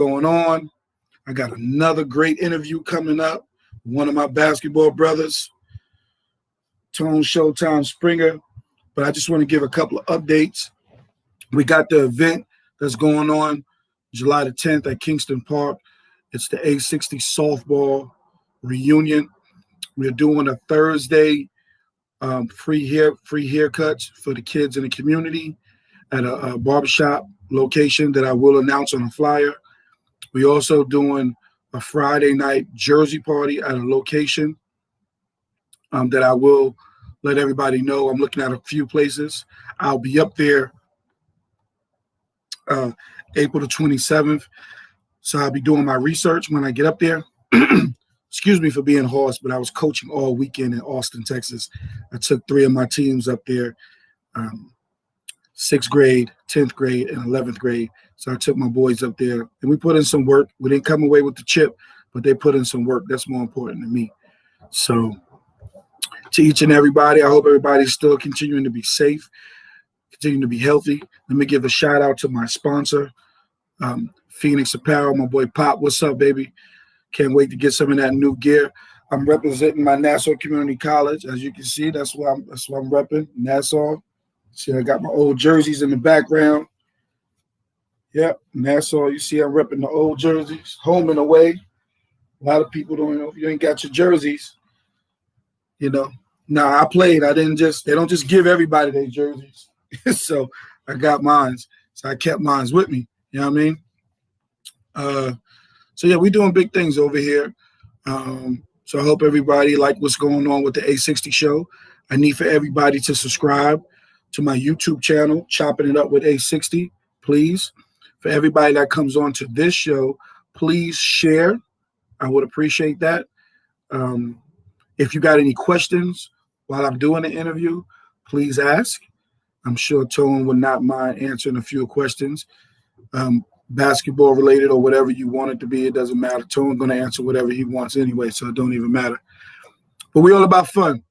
going on. I got another great interview coming up. One of my basketball brothers, Tone Showtime Springer. But I just want to give a couple of updates. We got the event that's going on July the 10th at Kingston Park. It's the A60 softball reunion. We're doing a Thursday free haircuts for the kids in the community at a barbershop location that I will announce on a flyer. We're also doing a Friday night jersey party at a location that I will let everybody know. I'm looking at a few places. I'll be up there April the 27th. So I'll be doing my research when I get up there. Excuse me for being hoarse, but I was coaching all weekend in Austin, Texas. I took 3 of my teams up there, 6th grade, 10th grade, and 11th grade. So I took my boys up there, and we put in some work. We didn't come away with the chip, but they put in some work. That's more important to me. So to each and everybody, I hope everybody's still continuing to be safe, continuing to be healthy. Let me give a shout out to my sponsor, Phoenix Apparel, my boy Pop. What's up, baby? Can't wait to get some of that new gear. I'm representing my Nassau Community College. As you can see, that's what I'm repping, Nassau. See, I got my old jerseys in the background. Yep, Nassau. You see, I'm repping the old jerseys, home and away. A lot of people don't know if you ain't got your jerseys. You know, I played. I didn't just. They don't just give everybody their jerseys. So I got mine. So I kept mine with me. You know what I mean? So yeah, we're doing big things over here. So I hope everybody like what's going on with the A60 show. I need for everybody to subscribe to my YouTube channel, Chopping It Up with A60, please. For everybody that comes on to this show, please share. I would appreciate that. If you got any questions while I'm doing the interview, please ask. I'm sure Tone would not mind answering a few questions. Basketball related or whatever you want it to be, it doesn't matter. Tone's going to answer whatever he wants anyway, so it don't even matter. But we're all about fun.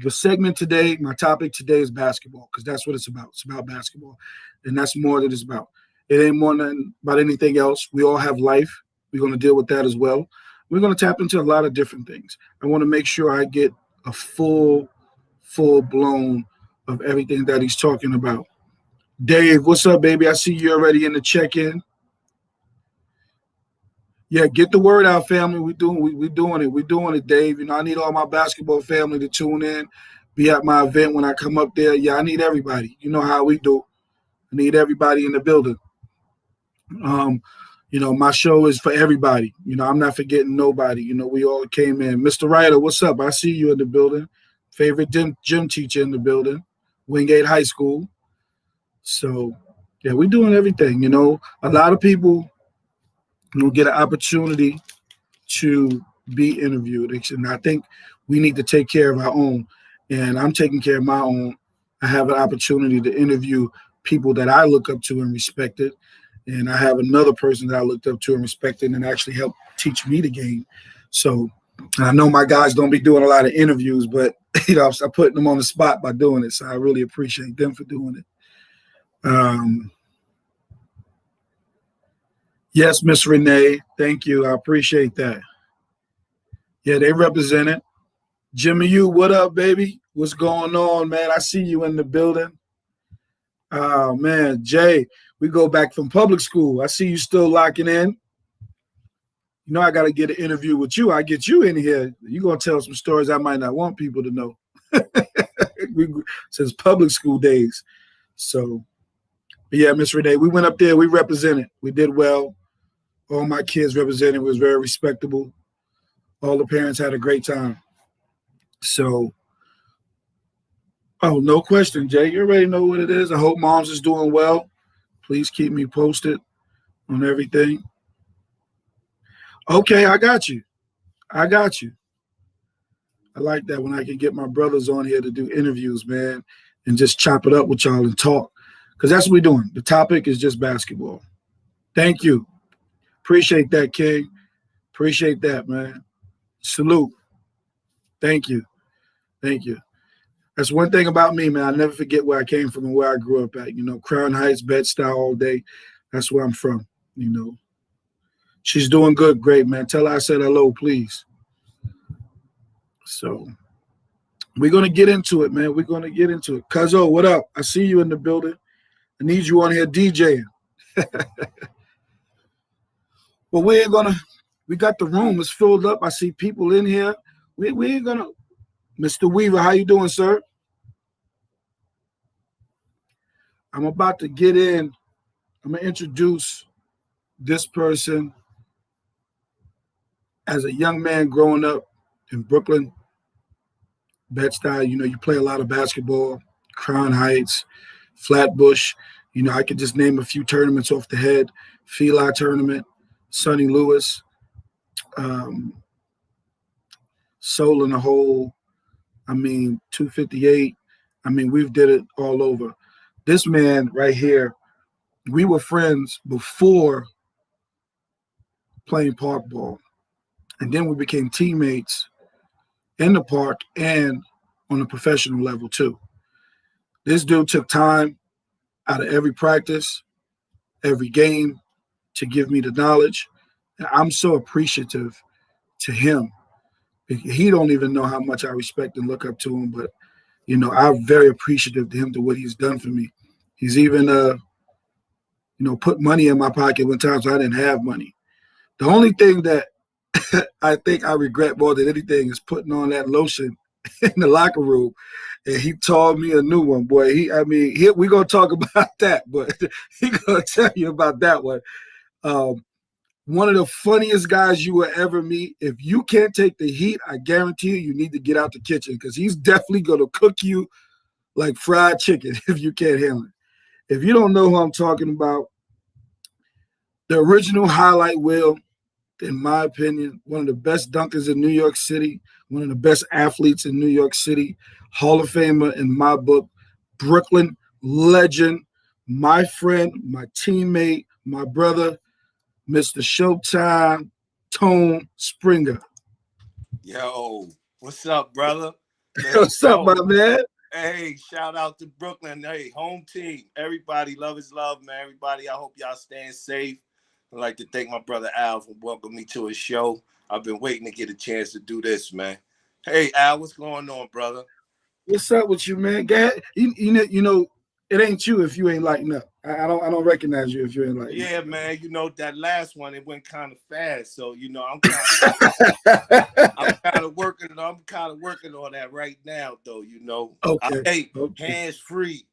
The segment today, my topic today is basketball, because that's what it's about. It's about basketball, and that's more than it's about. It ain't more than about anything else. We all have life. We're going to deal with that as well. We're going to tap into a lot of different things. I want to make sure I get a full blown of everything that he's talking about. Dave, what's up, baby? I see you already in the check-in. Yeah, get the word out, family. We're doing it, Dave. You know, I need all my basketball family to tune in, be at my event when I come up there. Yeah, I need everybody. You know how we do. I need everybody in the building. You know, my show is for everybody. You know, I'm not forgetting nobody. You know, we all came in. Mr. Ryder, what's up? I see you in the building. Favorite gym teacher in the building, Wingate High School. So, yeah, we're doing everything. You know, a lot of people get an opportunity to be interviewed. And I think we need to take care of our own. And I'm taking care of my own. I have an opportunity to interview people that I look up to and respected. And I have another person that I looked up to and respected and actually helped teach me the game. So I know my guys don't be doing a lot of interviews, but, you know, I'm putting them on the spot by doing it. So I really appreciate them for doing it. Yes, Miss Renee, thank you. I appreciate that. Yeah, they represent it. Jimmy, what up, baby? What's going on, man? I see you in the building. Oh, man, Jay, we go back from public school. I see you still locking in. You know, I got to get an interview with you. I get you in here. You're going to tell some stories I might not want people to know. Since public school days. So, yeah, Miss Renee, we went up there. We represented. We did well. All my kids represented. It was very respectable. All the parents had a great time. So, oh, no question, Jay. You already know what it is. I hope Moms is doing well. Please keep me posted on everything. Okay, I got you. I like that when I can get my brothers on here to do interviews, man, and just chop it up with y'all and talk. Because that's what we're doing. The topic is just basketball. Thank you. Appreciate that, King. Appreciate that, man. Salute. Thank you. That's one thing about me, man. I never forget where I came from and where I grew up at. You know, Crown Heights, Bed-Stuy all day. That's where I'm from, you know. She's doing good. Great, man. Tell her I said hello, please. So we're going to get into it, man. We're going to get into it. Cuzzo, what up? I see you in the building. I need you on here DJing. But we ain't going to, we got the room. It's filled up. I see people in here. We ain't going to, Mr. Weaver, how you doing, sir? I'm about to get in. I'm going to introduce this person as a young man growing up in Brooklyn, Bed-Stuy. You know, you play a lot of basketball, Crown Heights, Flatbush. You know, I could just name a few tournaments off the head. Feli tournament, Sonny Lewis, Soul in the Hole. 258. We've did it all over. This man right here, we were friends before playing park ball. And then we became teammates in the park and on a professional level too. This dude took time out of every practice, every game to give me the knowledge. And I'm so appreciative to him. He don't even know how much I respect and look up to him, but you know, I'm very appreciative to him to what he's done for me. He's even put money in my pocket when times I didn't have money. The only thing that I think I regret more than anything is putting on that lotion in the locker room. And he taught me a new one, boy. We're going to talk about that, but he's going to tell you about that one. One of the funniest guys you will ever meet. If you can't take the heat, I guarantee you need to get out the kitchen because he's definitely going to cook you like fried chicken if you can't handle it. If you don't know who I'm talking about, the original highlight wheel, in my opinion, one of the best dunkers in New York City, one of the best athletes in New York City, Hall of Famer in my book, Brooklyn legend, my friend, my teammate, my brother, Mr. Showtime, Tone Springer. Yo, what's up, brother? What's up, my man? Hey, shout out to Brooklyn. Hey, home team. Everybody, love is love, man. Everybody, I hope y'all staying safe. I'd like to thank my brother Al for welcoming me to his show. I've been waiting to get a chance to do this, man. Hey, Al, what's going on, brother? What's up with you, man? You know, it ain't you if you ain't lighting up. I don't recognize you if you ain't lighting up. Yeah, man. You know, that last one, it went kind of fast. So, you know, I'm kind of working on that right now, though, you know. Okay. Hands free.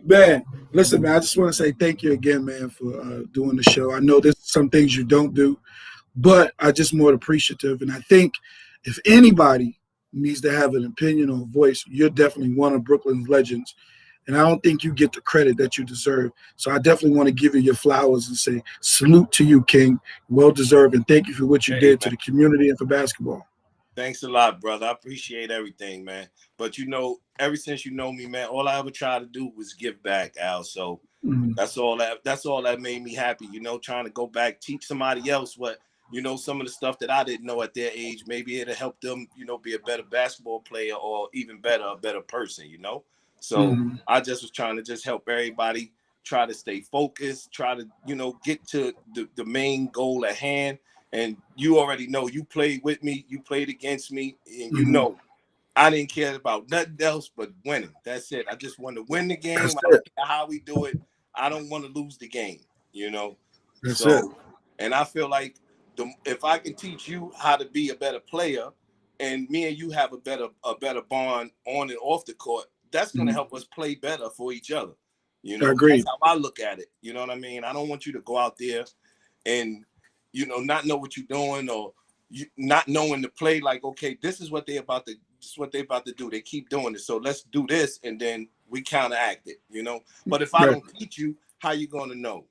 Man, listen, man, I just want to say thank you again, man, for doing the show. I know there's some things you don't do, but I just more appreciative. And I think if anybody needs to have an opinion or a voice, you're definitely one of Brooklyn's legends. And I don't think you get the credit that you deserve. So I definitely want to give you your flowers and say salute to you, King. Well deserved. And thank you for what you did to the community and for basketball. Thanks a lot, brother. I appreciate everything, man. But you know, ever since you know me, man, all I ever tried to do was give back, Al. So that's all that made me happy, you know, trying to go back, teach somebody else what, you know, some of the stuff that I didn't know at their age. Maybe it'll help them, you know, be a better basketball player or even better, a better person, you know. So I just was trying to just help everybody try to stay focused, try to, you know, get to the main goal at hand. And you already know, you played with me, you played against me, and you know, I didn't care about nothing else but winning. That's it. I just want to win the game. I don't care how we do it. I don't want to lose the game, you know. That's it. And I feel like if I can teach you how to be a better player, and me and you have a better bond on and off the court, that's going to help us play better for each other. You know, that's how I look at it. You know what I mean? I don't want you to go out there and, you know, not know what you're doing, or you not knowing the play. Like, okay, this is what they're about to do. They keep doing it, so let's do this, and then we counteract it. You know. But if I don't teach you, how you gonna know?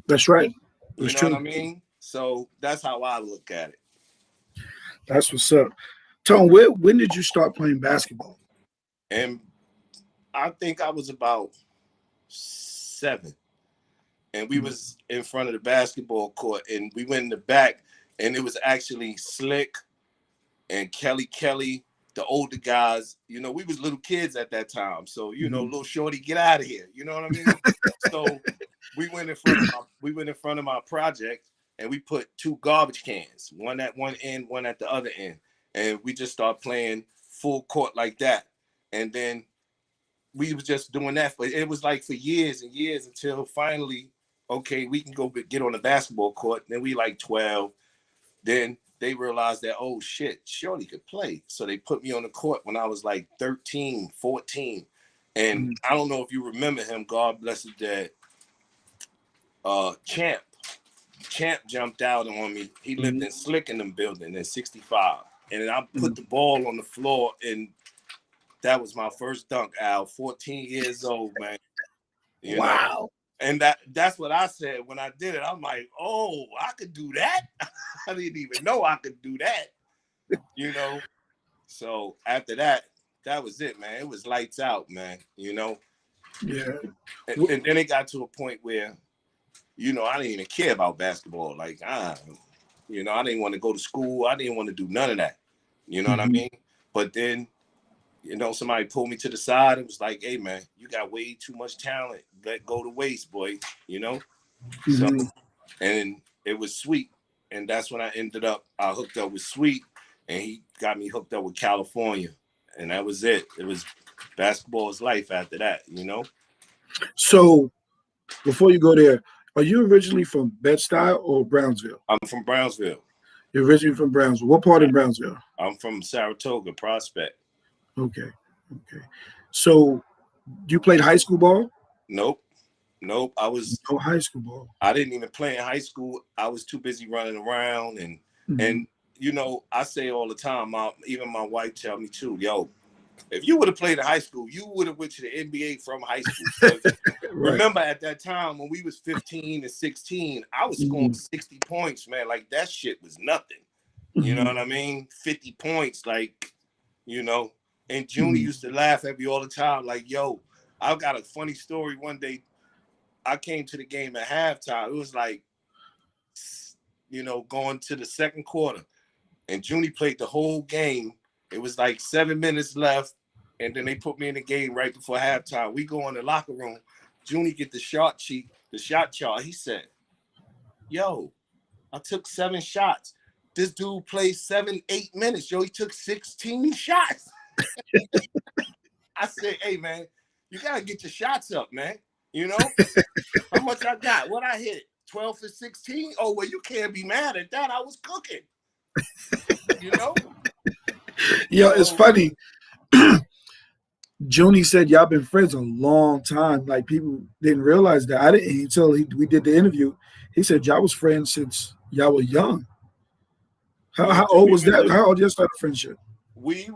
That's right. That's true. What I mean? So that's how I look at it. That's what's up. Tone, when did you start playing basketball? And I think I was about 7. And we was in front of the basketball court, and we went in the back, and it was actually Slick and Kelly the older guys, you know, we was little kids at that time. So, you know, little shorty, get out of here. You know what I mean? So we went in front of my project, and we put 2 garbage cans, one at one end, one at the other end. And we just start playing full court like that. And then we was just doing that for, it was like for years and years until finally, okay, we can go get on the basketball court. Then we like 12. Then they realized that, oh shit, Shorty could play. So they put me on the court when I was like 13, 14. And I don't know if you remember him, God bless his dad. Champ jumped out on me. He lived in Slickenham building in 65. And I put the ball on the floor, and that was my first dunk, Al. 14 years old, man. You know? And that's what I said when I did it. I'm like, oh, I could do that? I didn't even know I could do that. You know? So after that, that was it, man. It was lights out, man. You know? Yeah. And then it got to a point where, you know, I didn't even care about basketball. Like, you know, I didn't want to go to school. I didn't want to do none of that. You know what I mean? But then, you know, somebody pulled me to the side and was like, hey, man, you got way too much talent. Let go to waste, boy, you know? So, and it was Sweet. And that's when I hooked up with Sweet, and he got me hooked up with California. And that was it. It was basketball's life after that, you know? So before you go there, are you originally from Bed-Stuy or Brownsville? I'm from Brownsville. You're originally from Brownsville. What part of Brownsville? I'm from Saratoga, Prospect. Okay. So you played high school ball? Nope. I was no high school ball. I didn't even play in high school. I was too busy running around, and you know, I say all the time, even my wife tell me too, yo, if you would have played in high school, you would have went to the NBA from high school. Right. Remember at that time when we was 15 and 16, I was scoring 60 points, man. Like that shit was nothing. You know what I mean? 50 points, like, you know. And Junie used to laugh at me all the time, like, yo, I've got a funny story. One day I came to the game at halftime. It was like, you know, going to the second quarter. And Junie played the whole game. It was like 7 minutes left. And then they put me in the game right before halftime. We go in the locker room. Junie get the shot chart. He said, yo, I took 7 shots. This dude played 7-8 minutes. Yo, he took 16 shots. I said, hey, man, you got to get your shots up, man. You know? How much I got? What I hit? 12 for 16? Oh, well, you can't be mad at that. I was cooking. You know? Yo, it's funny. Junie said y'all been friends a long time. Like people didn't realize that. I didn't until we did the interview. He said y'all was friends since y'all were young. How old was that? How old did you start a friendship? Me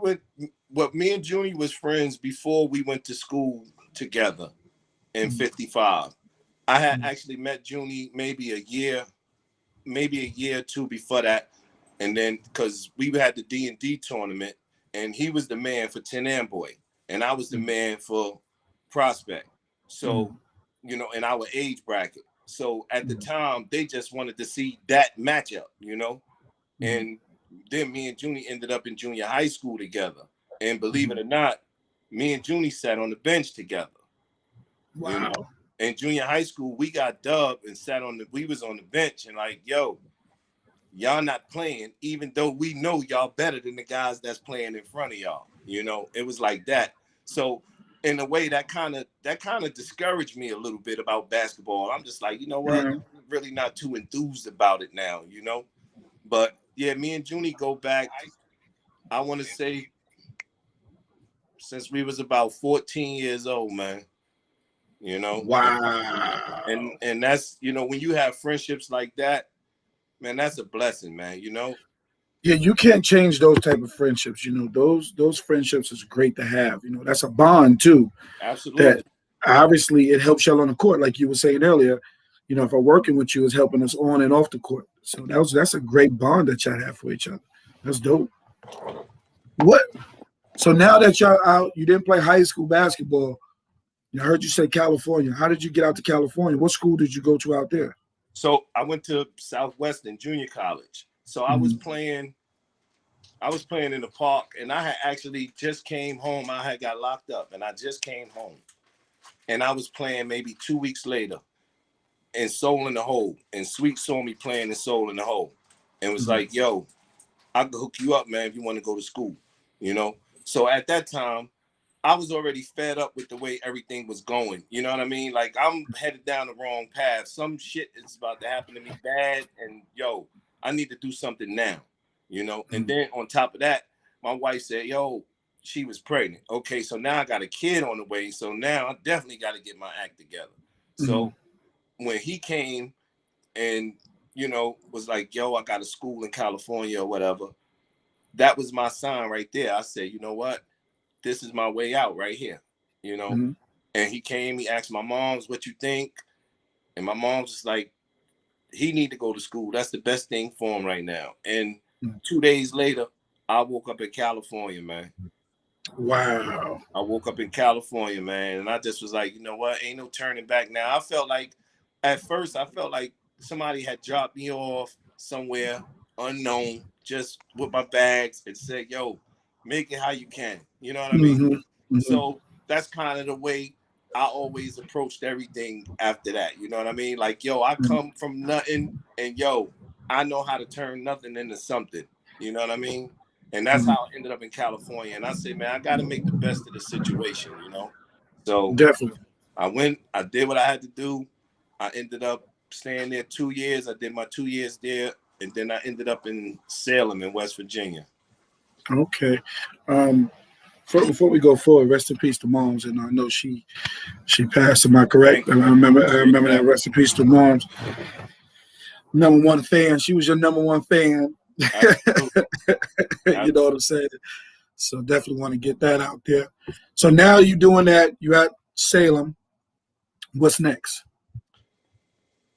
and Junie was friends before we went to school together in 55. I had actually met Junie maybe a year or two before that. And then because we had the D&D tournament, and he was the man for 10 Amboy, and I was the man for Prospect. So, you know, in our age bracket. So at the time, they just wanted to see that matchup, you know. And then me and Junie ended up in junior high school together. And believe it or not, me and Junie sat on the bench together. Wow. You know? In junior high school, we got dubbed and we was on the bench and like, yo, y'all not playing, even though we know y'all better than the guys that's playing in front of y'all. You know, it was like that. So in a way that kind of discouraged me a little bit about basketball. I'm just like, you know what? I'm really not too enthused about it now, you know? But yeah, me and Junie go back, I want to say, since we was about 14 years old, man. You know? Wow. And that's, you know, when you have friendships like that, man, that's a blessing, man, you know? Yeah, you can't change those type of friendships. You know, those friendships is great to have. You know, that's a bond too. Absolutely. That obviously it helps y'all on the court, like you were saying earlier. You know, if I'm working with you, is helping us on and off the court. So that's a great bond that y'all have for each other. That's dope. What? So now that y'all out, you didn't play high school basketball. I heard you say California. How did you get out to California? What school did you go to out there? So I went to Southwestern Junior College. So I was playing I was playing in the park, and I had actually just came home. I had got locked up, and I just came home. And I was playing maybe 2 weeks later in Soul in the Hole. And Sweet saw me playing in Soul in the Hole. And was like, yo, I can hook you up, man, if you want to go to school. You know? So at that time, I was already fed up with the way everything was going. You know what I mean? Like, I'm headed down the wrong path. Some shit is about to happen to me bad. And, yo, I need to do something now. You know? And then on top of that, my wife said, yo, she was pregnant. Okay, so now I got a kid on the way. So now I definitely got to get my act together. So when he came and, you know, was like, yo, I got a school in California or whatever, that was my sign right there. I said, you know what? This is my way out right here, you know? And he came, he asked my mom's, what you think? And my mom's just like, he need to go to school. That's the best thing for him right now. And 2 days later, I woke up in California, man. Wow. I woke up in California, man. And I just was like, you know what? Ain't no turning back now. I felt like, at first, I felt like somebody had dropped me off somewhere unknown, just with my bags and said, yo, make it how you can. You know what I mean? So that's kind of the way I always approached everything after that. You know what I mean? Like, yo, I come from nothing, and yo, I know how to turn nothing into something. You know what I mean? And that's how I ended up in California. And I say, man, I got to make the best of the situation, you know? So Definitely. I went, I did what I had to do. I ended up staying there 2 years. I did my 2 years there. And then I ended up in Salem in West Virginia. Okay. Before we go forward, rest in peace to Moms, and I know she passed. Am I correct? I remember that. Rest in peace to Moms. Number one fan. She was your number one fan. You know what I'm saying? So definitely want to get that out there. So now you're doing that. You're at Salem. What's next?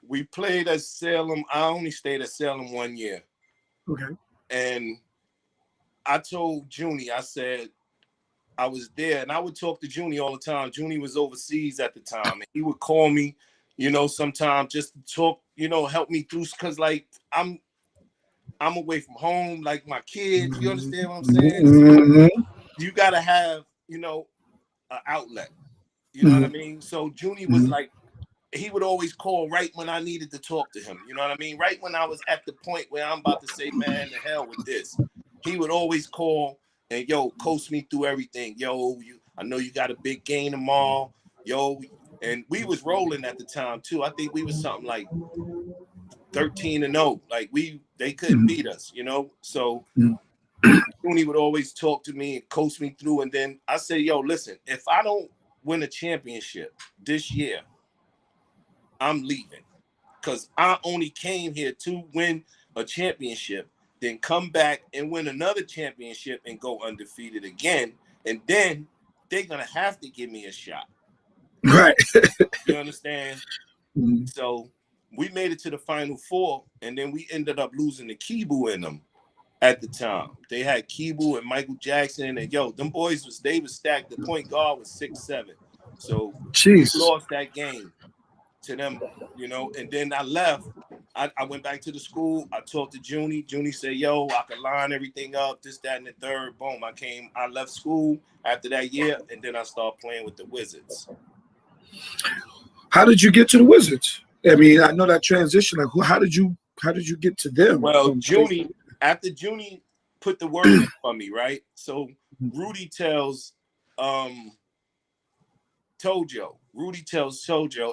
We played at Salem. I only stayed at Salem 1 year. Okay. And I told Junie, I said, I was there, and I would talk to Junie all the time. Junie was overseas at the time, and he would call me, you know, sometimes just to talk, you know, help me through, because like I'm away from home, like my kids. You understand what I'm saying? So you gotta have, you know, an outlet. You know what I mean? So Junie was like, he would always call right when I needed to talk to him. You know what I mean? Right when I was at the point where I'm about to say, man, the hell with this. He would always call and, yo, coach me through everything. Yo, I know you got a big game tomorrow. Yo, and we was rolling at the time, too. I think we was something like 13-0. Like, they couldn't beat us, you know? So Junie would always talk to me and coach me through. And then I say, yo, listen, if I don't win a championship this year, I'm leaving, because I only came here to win a championship, then come back and win another championship and go undefeated again. And then they're going to have to give me a shot. Right. You understand? So we made it to the Final Four, and then we ended up losing to Kibu in them at the time. They had Kibu and Michael Jackson, and yo, them boys they was stacked. The point guard was 6'7". So we lost that game to them, you know. And then I left. I went back to the school. I talked to Junie. Junie said, yo, I could line everything up, this, that, and the third. Boom. I left school after that year, and then I started playing with the Wizards. How did you get to the Wizards? I mean, I know that transition. Like, how did you get to them? Well, after Junie put the work in for me, right? So Rudy tells Tojo,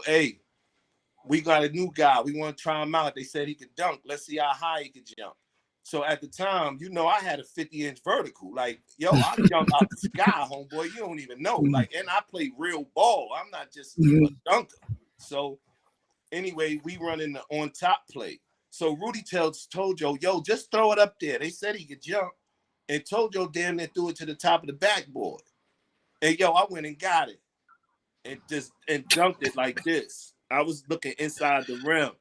hey, we got a new guy. We want to try him out. They said he could dunk. Let's see how high he could jump. So at the time, you know, I had a 50-inch vertical. Like, yo, I jumped out the sky, homeboy. You don't even know. Like, and I play real ball. I'm not just a dunker. So anyway, we run in the on top play. So Rudy tells Tojo, yo, just throw it up there. They said he could jump. And Tojo damn near threw it to the top of the backboard. And yo, I went and got it. And dunked it like this. I was looking inside the rim,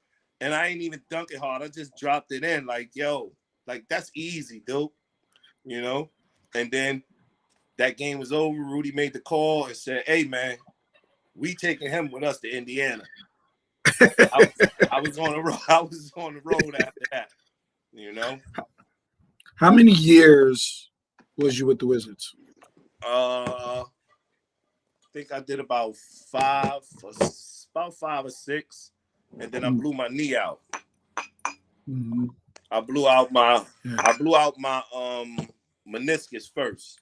and I ain't even dunk it hard. I just dropped it in like, yo, like that's easy, dude. You know? And then that game was over. Rudy made the call and said, hey, man, we taking him with us to Indiana. I was on the road. I was on the road after that, you know? How many years was you with the Wizards? I think I did about 5 or 6, and then I blew my knee out. Mm-hmm. I blew out my meniscus first,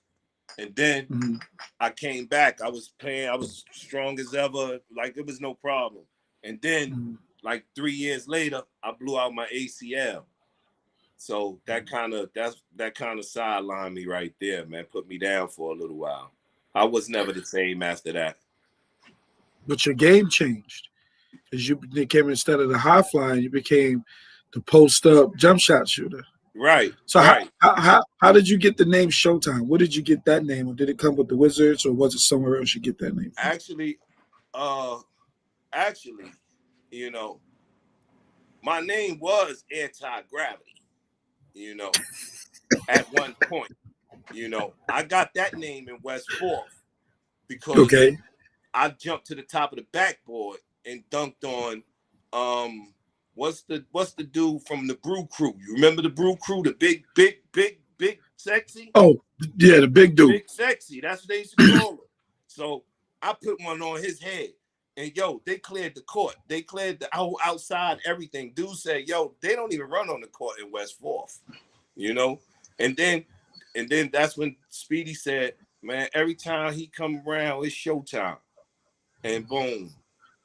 and then I came back. I was playing. I was strong as ever. Like it was no problem. And then, like 3 years later, I blew out my ACL. So that kind of sidelined me right there, man. Put me down for a little while. I was never the same after that. But your game changed as you became, instead of the high flying, you became the post up jump shot shooter. Right. So right. How did you get the name Showtime? Where did you get that name, or did it come with the Wizards, or was it somewhere else you get that name from? Actually, you know, my name was Anti-Gravity. You know, at one point, I got that name in West 4th because I jumped to the top of the backboard and dunked on what's the dude from the Brew Crew? You remember the Brew Crew, the big sexy? Oh, yeah, the big dude. Big sexy. That's what they used to call him. So I put one on his head. And they cleared the court. They cleared the outside, everything. Dude said, they don't even run on the court in West 4th. And then that's when Speedy said, man, every time he come around, it's Showtime. And boom,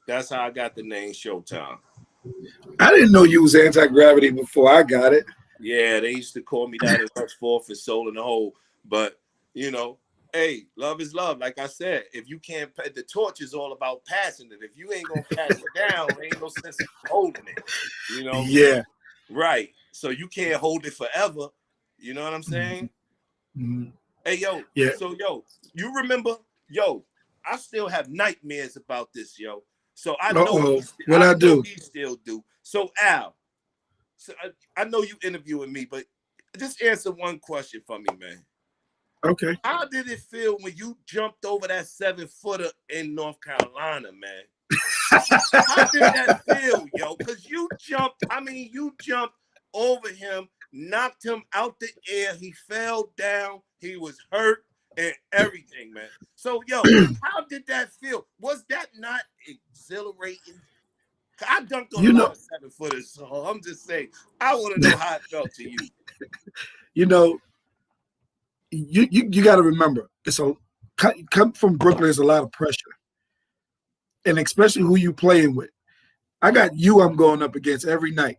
that's how I got the name Showtime. I didn't know you was Anti-Gravity before I got it. Yeah, they used to call me that in West 4th and Soul in the Hole. But, hey, love is love. Like I said, if you can't, the torch is all about passing it. If you ain't going to pass it down, there ain't no sense in holding it, Yeah. Right. So you can't hold it forever. You know what I'm saying? Mm-hmm. Hey, yo. Yeah. So, you remember, I still have nightmares about this, yo. So I know he still do. So, Al, I know you interviewing me, but just answer one question for me, man. Okay. How did it feel when you jumped over that 7-footer in North Carolina, man? How did that feel, yo? Because you jumped over him, knocked him out the air. He fell down. He was hurt and everything, man. So, how did that feel? Was that not exhilarating? I dunked on a lot of 7-footers, so I'm just saying, I want to know how it felt to you. You got to remember, come from Brooklyn, there's a lot of pressure, and especially who you playing with. I got you I'm going up against every night.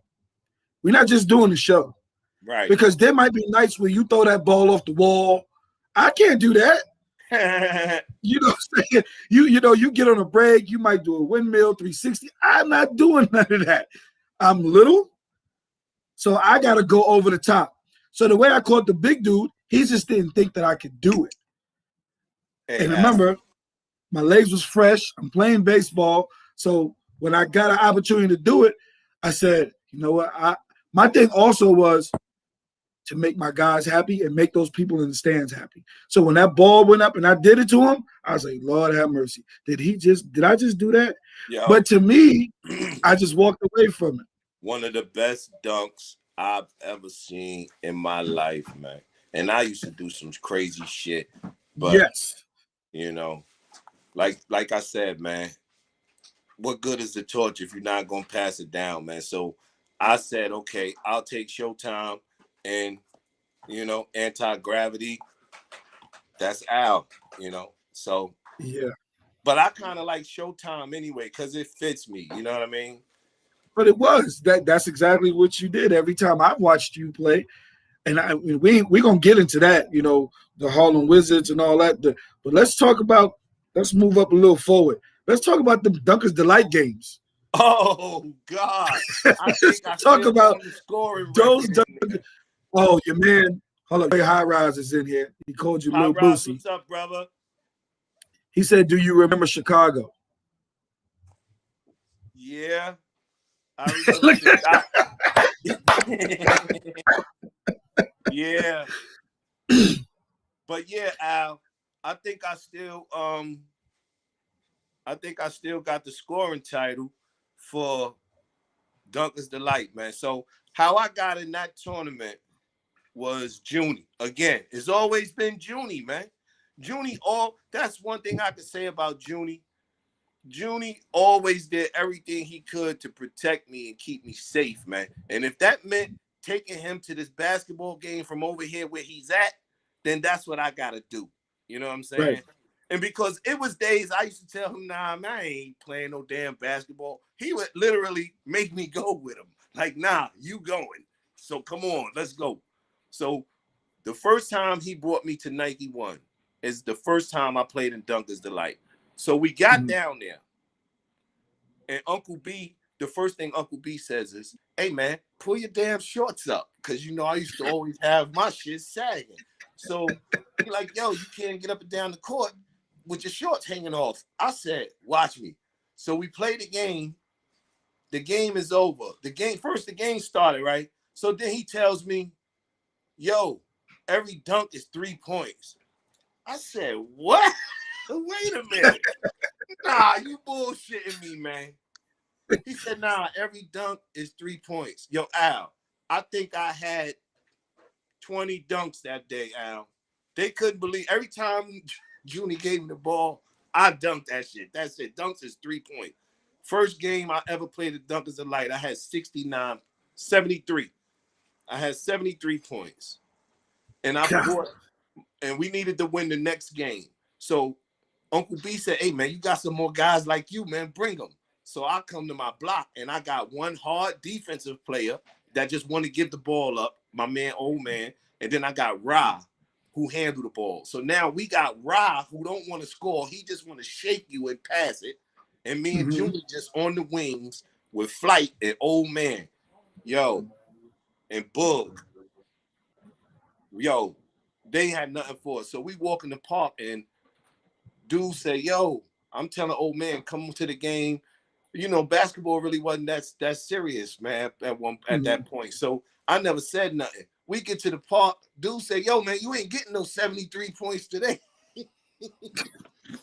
We're not just doing the show. Right. Because there might be nights where you throw that ball off the wall. I can't do that. You know what I'm saying? You get on a break, you might do a windmill 360. I'm not doing none of that. I'm little, so I got to go over the top. So the way I caught the big dude, he just didn't think that I could do it. And remember, my legs was fresh. I'm playing baseball. So when I got an opportunity to do it, I said, you know what? My thing also was to make my guys happy and make those people in the stands happy. So when that ball went up and I did it to him, I was like, Lord have mercy. Did I just do that? Yo, but to me, I just walked away from it. One of the best dunks I've ever seen in my life, man. And I used to do some crazy shit. But yes, like I said, man, what good is the torch if you're not gonna pass it down, man? So I said, okay, I'll take Showtime and Anti-Gravity. That's Al, So yeah. But I kind of like Showtime anyway, because it fits me, you know what I mean? But it was that's exactly what you did every time I watched you play. And we're gonna get into that, the Harlem Wizards and all that. But let's move up a little forward. Let's talk about the Duncans Delight games. Oh God! I think I talk about the scoring those. Oh, your man, hold up, High Rise is in here. He called you Lil Rise, Boosie. what's up, brother? He said, "Do you remember Chicago?" Yeah, I remember. Yeah, but yeah, Al, I think I still got the scoring title for Duncans Delight, man. So how I got in that tournament was Junie. Again, it's always been Junie, man. That's one thing I can say about Junie. Junie always did everything he could to protect me and keep me safe, man. And if that meant taking him to this basketball game from over here where he's at, then that's what I gotta do. You know what I'm saying? Right. And because it was days I used to tell him, nah, man, I ain't playing no damn basketball. He would literally make me go with him. Like, nah, you going. So come on, let's go. So the first time he brought me to Nike One is the first time I played in Duncans Delight. So we got down there, and Uncle B, the first thing Uncle B says is, hey, man, pull your damn shorts up, because, you know, I used to always have my shit sagging. So he like, yo, you can't get up and down the court with your shorts hanging off. I said, watch me. So we play the game. The game is over. The game started, right? So then he tells me, yo, every dunk is 3 points. I said, what? Wait a minute. Nah, you bullshitting me, man. He said, nah, every dunk is 3 points. Yo, Al, I think I had 20 dunks that day, Al. They couldn't believe every time Junie gave me the ball, I dunked that shit. That's it. Dunks is 3 points. First game I ever played at Duncans Delight, I had 73. I had 73 points. And and we needed to win the next game. So Uncle B said, hey, man, you got some more guys like you, man. Bring them. So I come to my block, and I got one hard defensive player that just want to give the ball up, my man, old man. And then I got Ra, who handled the ball. So now we got Ra, who don't want to score. He just want to shake you and pass it. And me and Junie just on the wings with Flight and old man. Yo, and Bug. Yo, they had nothing for us. So we walk in the park, and dude say, yo, I'm telling old man, come to the game. You know, basketball really wasn't that serious, man, at that point. So I never said nothing. We get to the park, dude say, yo, man, you ain't getting no 73 points today.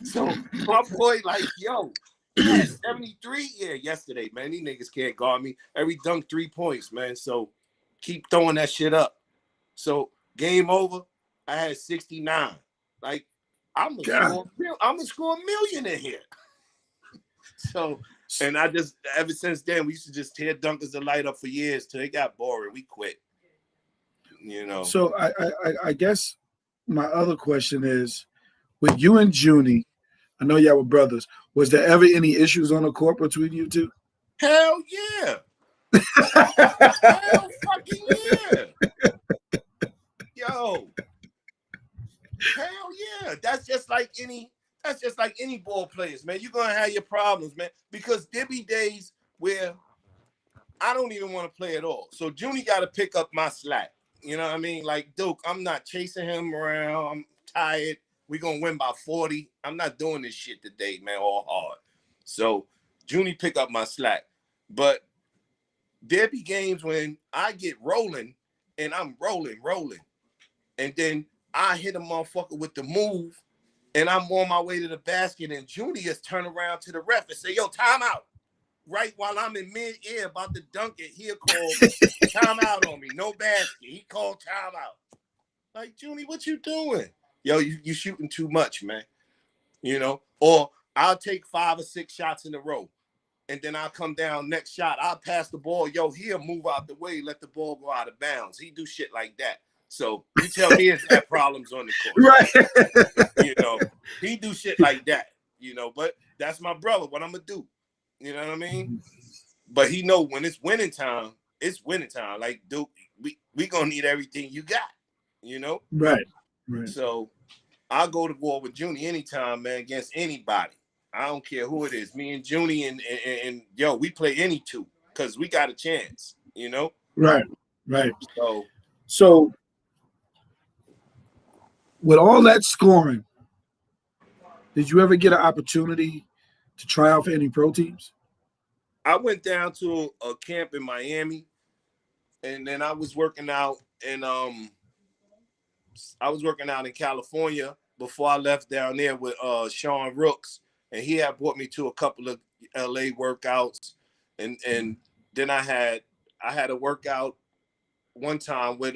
So my boy like, yo, yeah, 73? Yeah, yesterday, man. These niggas can't guard me. Every dunk 3 points, man. So keep throwing that shit up. So game over, I had 69. Like, I'm gonna score a million in here. So, and I just, ever since then, we used to just tear Duncans Delight up for years till it got boring. We quit. You know. So I guess my other question is, with you and Junie, I know y'all were brothers. Was there ever any issues on the court between you two? Hell yeah. Hell fucking yeah. Yo. Hell yeah. That's just like any ball players, man. You're gonna have your problems, man. Because there be days where I don't even want to play at all. So Junie got to pick up my slack. You know what I mean? Like, Duke, I'm not chasing him around. I'm tired. We're going to win by 40. I'm not doing this shit today, man, all hard. So Junie pick up my slack. But there be games when I get rolling, and I'm rolling. And then I hit a motherfucker with the move, and I'm on my way to the basket, and Junie just turn around to the ref and say, yo, timeout. Right while I'm in mid-air about to dunk it, he'll call timeout on me. No basket. He called timeout. Like, Junie, what you doing? Yo, you shooting too much, man. You know? Or I'll take 5 or 6 shots in a row, and then I'll come down next shot. I'll pass the ball. Yo, he'll move out the way, let the ball go out of bounds. He do shit like that. So you tell me it's got problems on the court. Right. You know, he do shit like that, you know, but that's my brother. What I'm going to do? You know what I mean? But he know when it's winning time, it's winning time. Like, dude, we gonna need everything you got, you know? Right. So I'll go to war with Junie anytime, man, against anybody. I don't care who it is. Me and Junie and yo, we play any two because we got a chance, you know? Right. So with all that scoring, did you ever get an opportunity to try out for any pro teams? I went down to a camp in Miami, and then I was working out in California before I left down there with Sean Rooks, and he had brought me to a couple of LA workouts, and then I had a workout one time with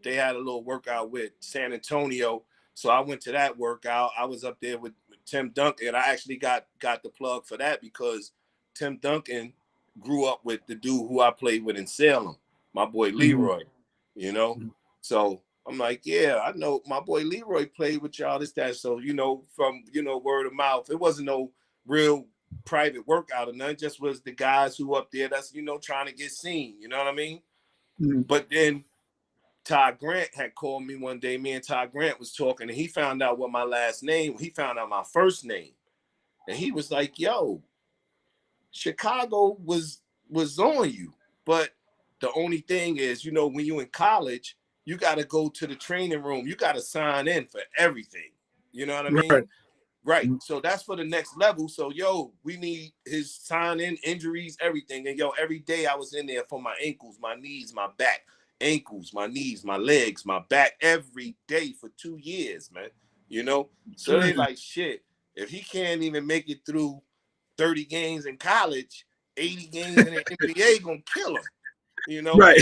they had a little workout with San Antonio. So I went to that workout. I was up there with Tim Duncan. I actually got the plug for that because Tim Duncan grew up with the dude who I played with in Salem, my boy Leroy, you know? So I'm like, yeah, I know my boy Leroy played with y'all, this, that. So, you know, from, you know, word of mouth, it wasn't no real private workout or nothing, just was the guys who up there that's, you know, trying to get seen, you know what I mean? But then Todd Grant had called me one day. Me and Todd Grant was talking, and he found out what my last name, he found out my first name. And he was like, yo, Chicago was on you. But the only thing is, you know, when you in college, you got to go to the training room. You got to sign in for everything. You know what I mean? Right. So that's for the next level. So, yo, we need his sign-in, injuries, everything. And, yo, every day I was in there for my ankles, my knees, my back, ankles, my knees, my legs, my back, every day for 2 years, man. You know? So they like, shit, if he can't even make it through 30 games in college, 80 games in the NBA gonna kill him, you know? Right.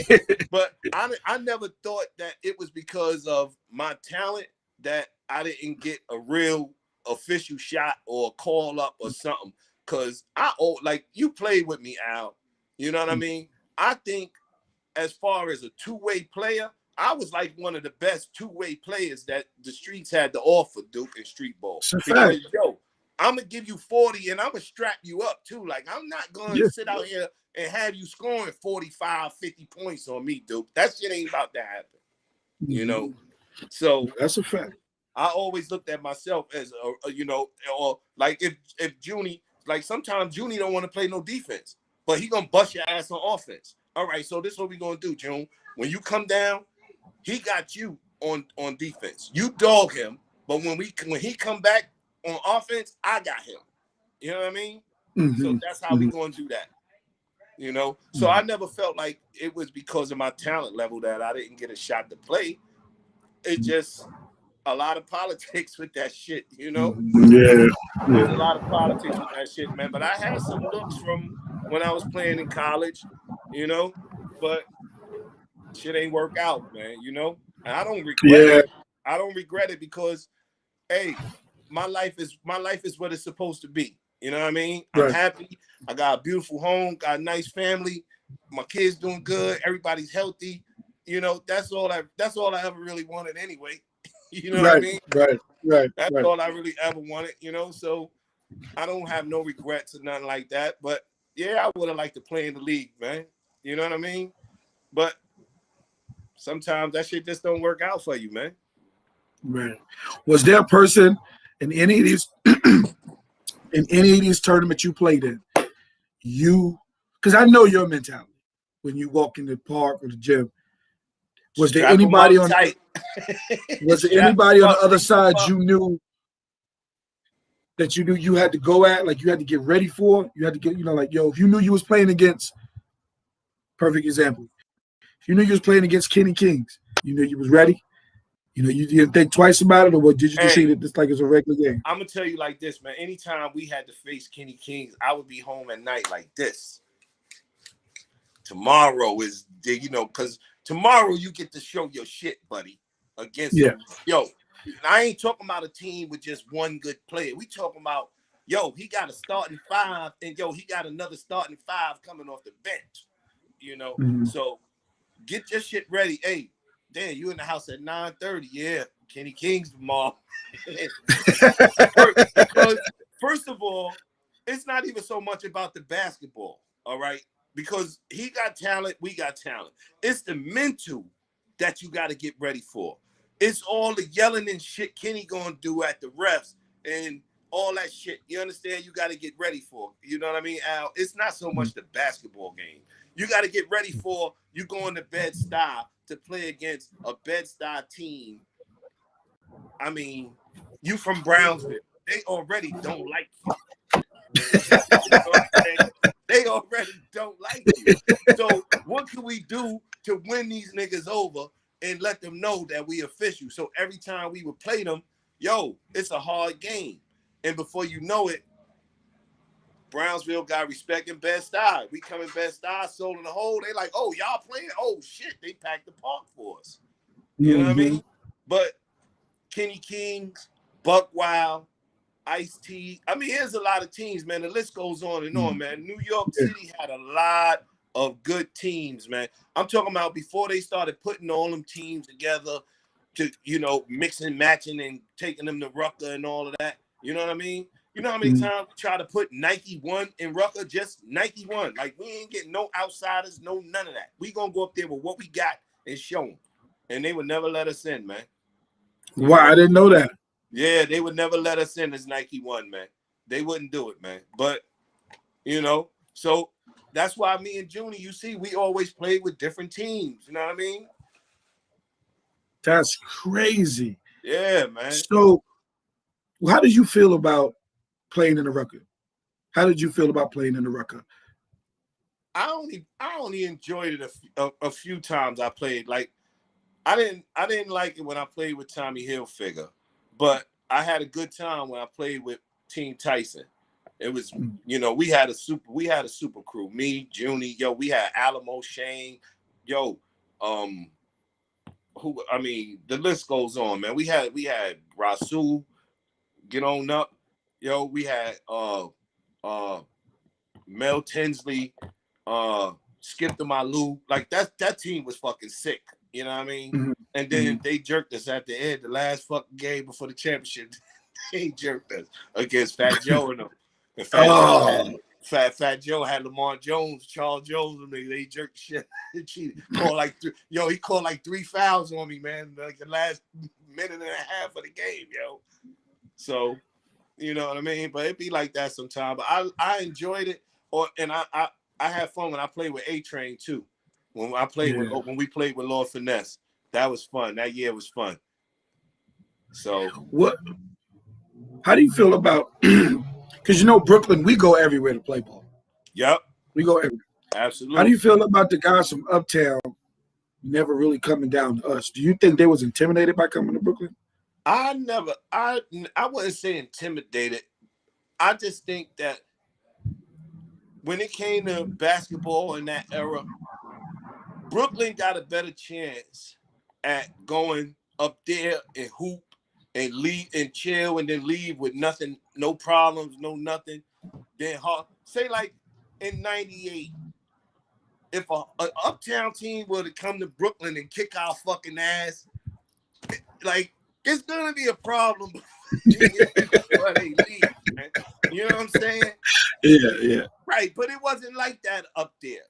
But I never thought that it was because of my talent that I didn't get a real official shot or call up or something. Cause like you played with me, Al. You know what I mean? I think as far as a two-way player, I was like one of the best two-way players that the streets had to offer, Duke, and street ball. Because yo, I'm gonna give you 40 and I'm gonna strap you up too. Like I'm not gonna sit out here and have you scoring 45, 50 points on me, Duke. That shit ain't about to happen. You know? So that's a fact. I always looked at myself as a you know, or like if Junie, like sometimes Junie don't want to play no defense, but he gonna bust your ass on offense. All right, so this is what we gonna do, June. When you come down, he got you on defense. You dog him, but when he come back on offense, I got him. You know what I mean? So that's how we gonna do that. You know? So I never felt like it was because of my talent level that I didn't get a shot to play. It just a lot of politics with that shit, you know? There's a lot of politics with that shit, man. But I had some looks from when I was playing in college, you know, but shit ain't work out, man, you know? And I don't regret it. I don't regret it because, hey, my life is what it's supposed to be. You know what I mean? I'm happy. I got a beautiful home, got a nice family. My kids doing good. Everybody's healthy. You know, that's all I ever really wanted anyway. You know what I mean? That's all I really ever wanted, you know? So I don't have no regrets or nothing like that. But yeah, I would have liked to play in the league, man. You know what I mean? But sometimes that shit just don't work out for you, man. Right. Was there a person in any of these tournaments you played in, because I know your mentality when you walk in the park or the gym. Was there anybody on the other side you knew that you had to go at, like you had to get ready for? You had to get, you know, like, yo, if you knew you was playing against, perfect example, if you knew you was playing against Kenny Kings, you knew you was ready? You know, you didn't think twice about it, or what? Did you just see it just like it's a regular game? I'm gonna tell you like this, man. Anytime we had to face Kenny Kings, I would be home at night like this. Tomorrow is, you know, because tomorrow you get to show your shit, buddy, against them. Yo, I ain't talking about a team with just one good player. We talking about, yo, he got a starting five, and yo, he got another starting five coming off the bench. You know, so get your shit ready. Hey, Dan, you in the house at 9:30? Yeah, Kenny Kings tomorrow. Because first of all, it's not even so much about the basketball, all right? Because he got talent, we got talent. It's the mental that you got to get ready for. It's all the yelling and shit Kenny gonna do at the refs and all that shit. You understand? You got to get ready for. You know what I mean, Al? It's not so much the basketball game. You got to get ready for you going to Bed-Stuy to play against a Bed-Stuy team. I mean, you from Brownsville. They already don't like you. You know what I'm saying? They already don't like you. So what can we do to win these niggas over and let them know that we official? So every time we would play them, yo, it's a hard game. And before you know it, Brownsville got respect in Bed-Stuy. We come in Bed-Stuy, sold in the hole. They like, oh, y'all playing? Oh, shit. They packed the park for us. You know what I mean? But Kenny Kings, Buck Wild, Ice-T. I mean, here's a lot of teams, man. The list goes on and on, man. New York City had a lot of good teams, man. I'm talking about before they started putting all them teams together to, mix and matching and taking them to Rucker and all of that. You know what I mean? You know how many times we try to put Nike One in Rucker? Just Nike One. Like, we ain't getting no outsiders, no none of that. We gonna go up there with what we got and show them. And they would never let us in, man. Wow, I didn't know that. Yeah, they would never let us in as Nike One, man. They wouldn't do it, man. But, so that's why me and Junie, you see, we always played with different teams. You know what I mean? That's crazy. Yeah, man. So, how did you feel about playing in the Rucker? How did you feel about playing in the Rucker? I only enjoyed it a few times I played. Like, I didn't like it when I played with Tommy Hilfiger, but I had a good time when I played with Team Tyson. It was, we had a super crew. Me, Junie, we had Alamo, Shane, the list goes on, man. We had Rasul, get on up, we had Mel Tinsley, Skip the Malou. Like that team was fucking sick. You know what I mean? And then they jerked us at the end, the last fucking game before the championship. They jerked us against Fat Joe and them. And Fat Joe had Lamar Jones, Charles Jones, and they jerked shit. He cheated. He called like 3 fouls on me, man. Like the last minute and a half of the game, So, you know what I mean? But it'd be like that sometimes. But I enjoyed it, and I had fun when I played with A-Train too. When we played with Lord Finesse, that was fun. That year was fun. So how do you feel about? Because Brooklyn, we go everywhere to play ball. Yep, we go everywhere. Absolutely. How do you feel about the guys from Uptown never really coming down to us? Do you think they was intimidated by coming to Brooklyn? I wouldn't say intimidated. I just think that when it came to basketball in that era, Brooklyn got a better chance at going up there and hoop and leave and chill and then leave with nothing, no problems, no nothing. Then say like in '98, if an Uptown team were to come to Brooklyn and kick our fucking ass, like it's gonna be a problem before they leave, man. You know what I'm saying? Yeah. Right, but it wasn't like that up there,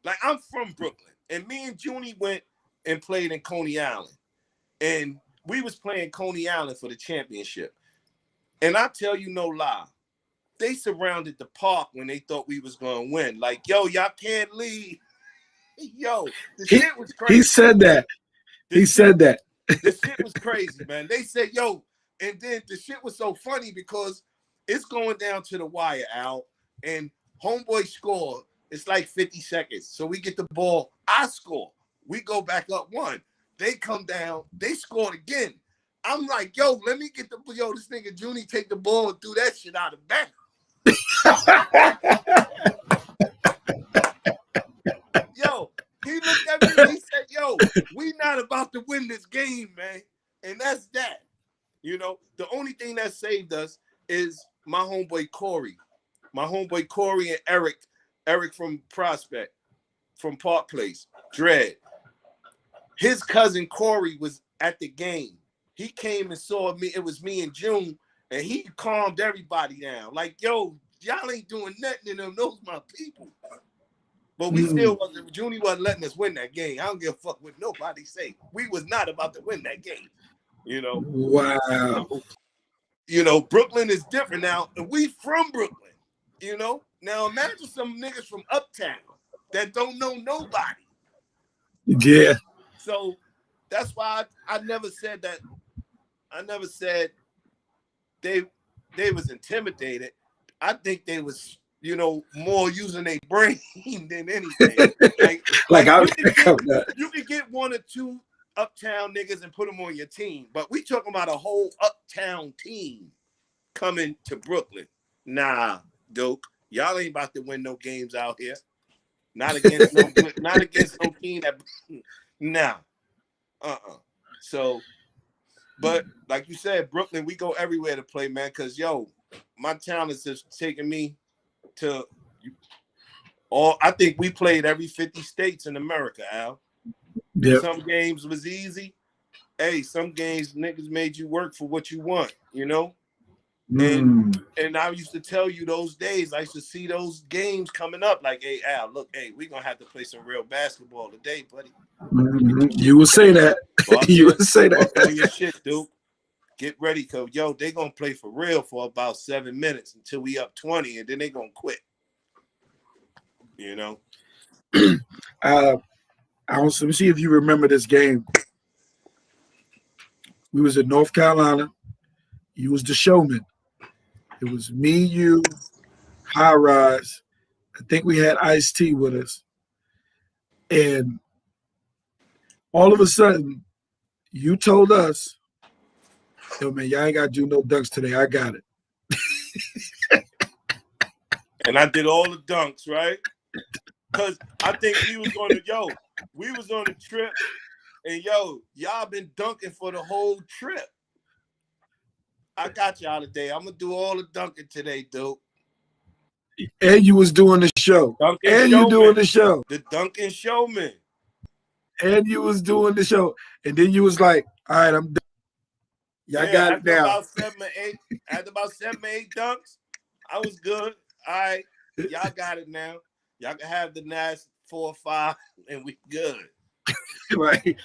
Like, I'm from Brooklyn, and me and Junie went and played in Coney Island. And we was playing Coney Island for the championship. And I tell you no lie, they surrounded the park when they thought we was going to win. Like, y'all can't leave. The shit was crazy. He said that. The shit was crazy, man. They said, and then the shit was so funny because it's going down to the wire, Al, and homeboy scored. It's like 50 seconds. So we get the ball. I score. We go back up 1. They come down. They scored again. I'm like, let me get this nigga Junie take the ball and threw that shit out of the back. He looked at me and he said, we not about to win this game, man. And that's that. The only thing that saved us is my homeboy Corey. My homeboy Corey and Eric from Prospect, from Park Place, Dread. His cousin Corey was at the game. He came and saw me. It was me and June, and he calmed everybody down. Like, y'all ain't doing nothing to them. Those my people. But we still wasn't. Junie wasn't letting us win that game. I don't give a fuck what nobody say. We was not about to win that game. Wow. Brooklyn is different now. And we from Brooklyn. Now imagine some niggas from Uptown that don't know nobody. Yeah. So that's why I never said that. I never said they was intimidated. I think they was, more using their brain than anything. You could get 1 or 2 Uptown niggas and put them on your team, but we talking about a whole Uptown team coming to Brooklyn. Nah, Duke, y'all ain't about to win no games out here. Not against no team that. Nah. So, but like you said, Brooklyn, we go everywhere to play, man. Cause my talents is taking me to all. I think we played every 50 states in America, Al. Yep. Some games was easy. Hey, some games niggas made you work for what you want, you know? And I used to tell you those days, I used to see those games coming up like, hey, Al, look, hey, we're going to have to play some real basketball today, buddy. You would say that. You would say that. Work on your shit, dude. Get ready, because, they're going to play for real for about 7 minutes until we up 20, and then they're going to quit. You know? Let me see if you remember this game. We was in North Carolina. You was the showman. It was me, you, High Rise. I think we had Ice-T with us. And all of a sudden, you told us, yo, man, y'all ain't got to do no dunks today. I got it. And I did all the dunks, right? Because I think we was on the trip, and y'all been dunking for the whole trip. I got y'all today. I'm gonna do all the dunking today, dude. And you was doing the show. You doing the show. The Duncan Showman. And you was doing the show. And then you was like, all right, I'm done. Y'all got it now. After about 7 or 8 dunks, I was good. All right, y'all got it now. Y'all can have the last 4 or 5, and we good. Right.